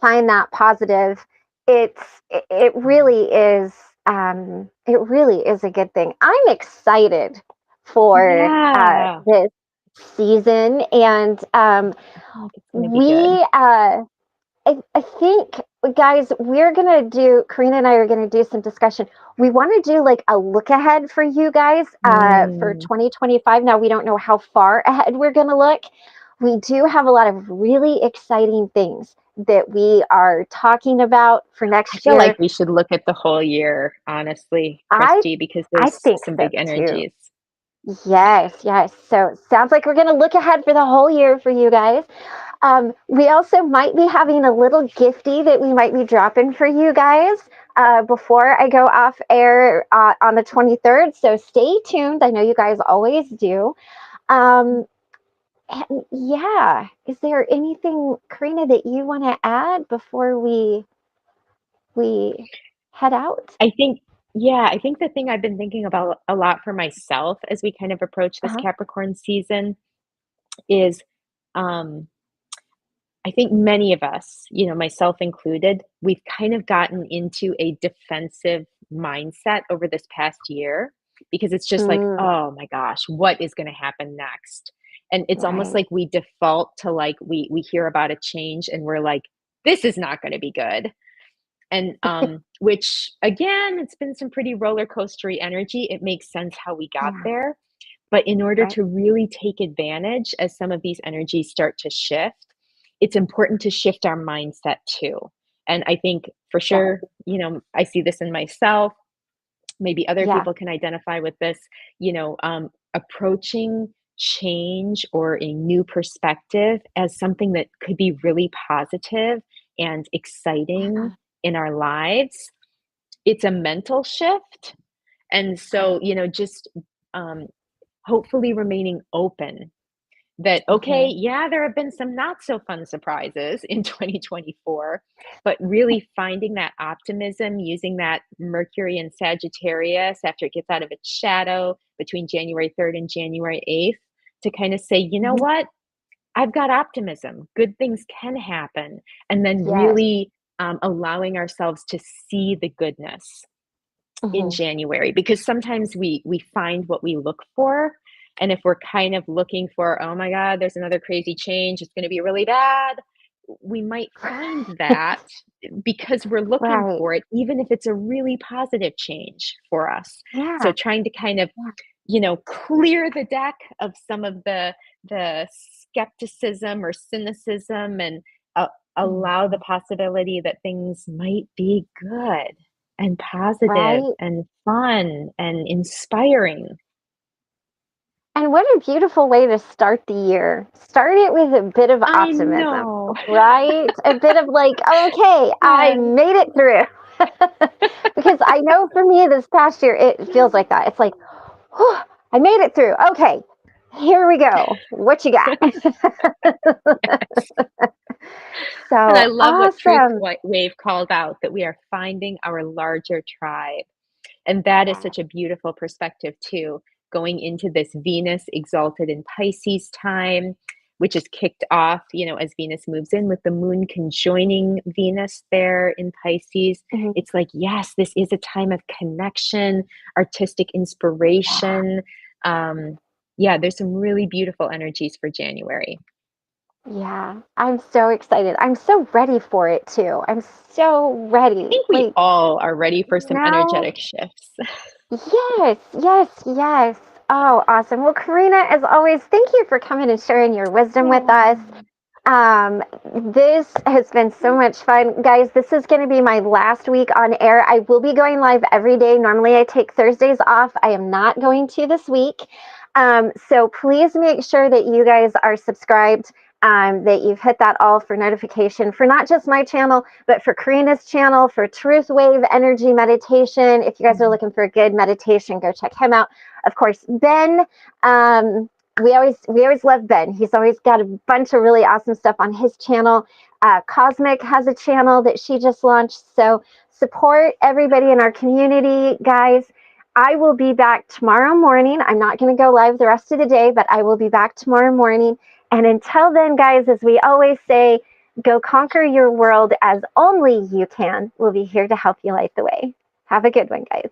find that positive, it really is, it really is a good thing. I'm excited for Yeah. this season, and I feel like it's gonna be good. we I think, guys, Karina and I are gonna do some discussion. We want to do like a look ahead for you guys for Mm. 2025. Now we don't know how far ahead we're gonna look. We do have a lot of really exciting things that we are talking about for I next feel like year. we should look at the whole year, honestly, I Christy, because I there's think some so big too. energies. Yes, yes. So it sounds like we're gonna look ahead for the whole year for you guys. We also might be having a little gifty that we might be dropping for you guys before I go off air on the 23rd. So stay tuned. I know you guys always do. Um, and yeah, is there anything, Karina, that you want to add before we head out? I think yeah, I think the thing I've been thinking about a lot for myself as we kind of approach this Uh-huh. Capricorn season is, um, I think many of us, myself included, we've kind of gotten into a defensive mindset over this past year because it's just like, Mm, oh my gosh, what is going to happen next? And it's almost right. like we default to like we hear about a change and we're like, this is not going to be good. And which again, it's been some pretty roller coastery energy. It makes sense how we got Yeah. there. But in order Right. to really take advantage as some of these energies start to shift, it's important to shift our mindset too. And I think for Yeah. sure, I see this in myself. Maybe other Yeah. people can identify with this. You know, um, approaching change or a new perspective as something that could be really positive and exciting Yeah. in our lives. It's a mental shift. And so, just um, hopefully remaining open that, okay, Mhm. yeah, there have been some not so fun surprises in 2024, but really finding that optimism, using that Mercury in Sagittarius after it gets out of its shadow between January 3rd and January 8th to kind of say, you know Mhm. what? I've got optimism. Good things can happen. And then Yes. really allowing ourselves to see the goodness in Mhm. January, because sometimes we find what we look for, and if we're kind of looking for, "Oh my god, there's another crazy change, it's gonna be really bad," we might find that because we're looking Right. for it, even if it's a really positive change for us. So Yeah. trying to kind of, Yeah. clear the deck of some of the skepticism or cynicism and allow the Mhm. possibility that things might be good and positive Right. and fun and inspiring. And what a beautiful way to start the year. Start it with a bit of I optimism, know. right? A bit of like, okay, I Yes. made it through. Because I know for me this past year, it feels like that. It's like, whew, I made it through. Okay, here we go. What you got? And I So love what Truth awesome. Wave called out, that we are finding our larger tribe. And that is Yeah. such a beautiful perspective, too, going into this Venus exalted in Pisces time, which is kicked off, as Venus moves in with the moon conjoining Venus there in Pisces. Mhm. It's like, yes, this is a time of connection, artistic Yeah. inspiration. Um, yeah, there's some really beautiful energies for January. Yeah. I'm so excited. I'm so ready for it too. I'm so I ready. think we Like, all are ready for some now. energetic shifts. Yes, yes, yes. Oh, awesome. Well, Karina, as always, thank you for coming and sharing your wisdom with us. Yeah. This has been so much fun. Guys, this is going to be my last week on air. I will be going live every day. Normally, I take Thursdays off. I am not going to this week. So please make sure that you guys are subscribed, that you've hit that all for notification for not just my channel, but for Karina's channel, for Truth Wave Energy Meditation. If you guys are looking for a good meditation, go check him out. Of course, Ben. We always love Ben. He's always got a bunch of really awesome stuff on his channel. Cosmic has a channel that she just launched. So support everybody in our community, guys. I will be back tomorrow morning. I'm not going to go live the rest of the day, but I will be back tomorrow morning. And until then, guys, as we always say, go conquer your world as only you can. We'll be here to help you light the way. Have a good one, guys.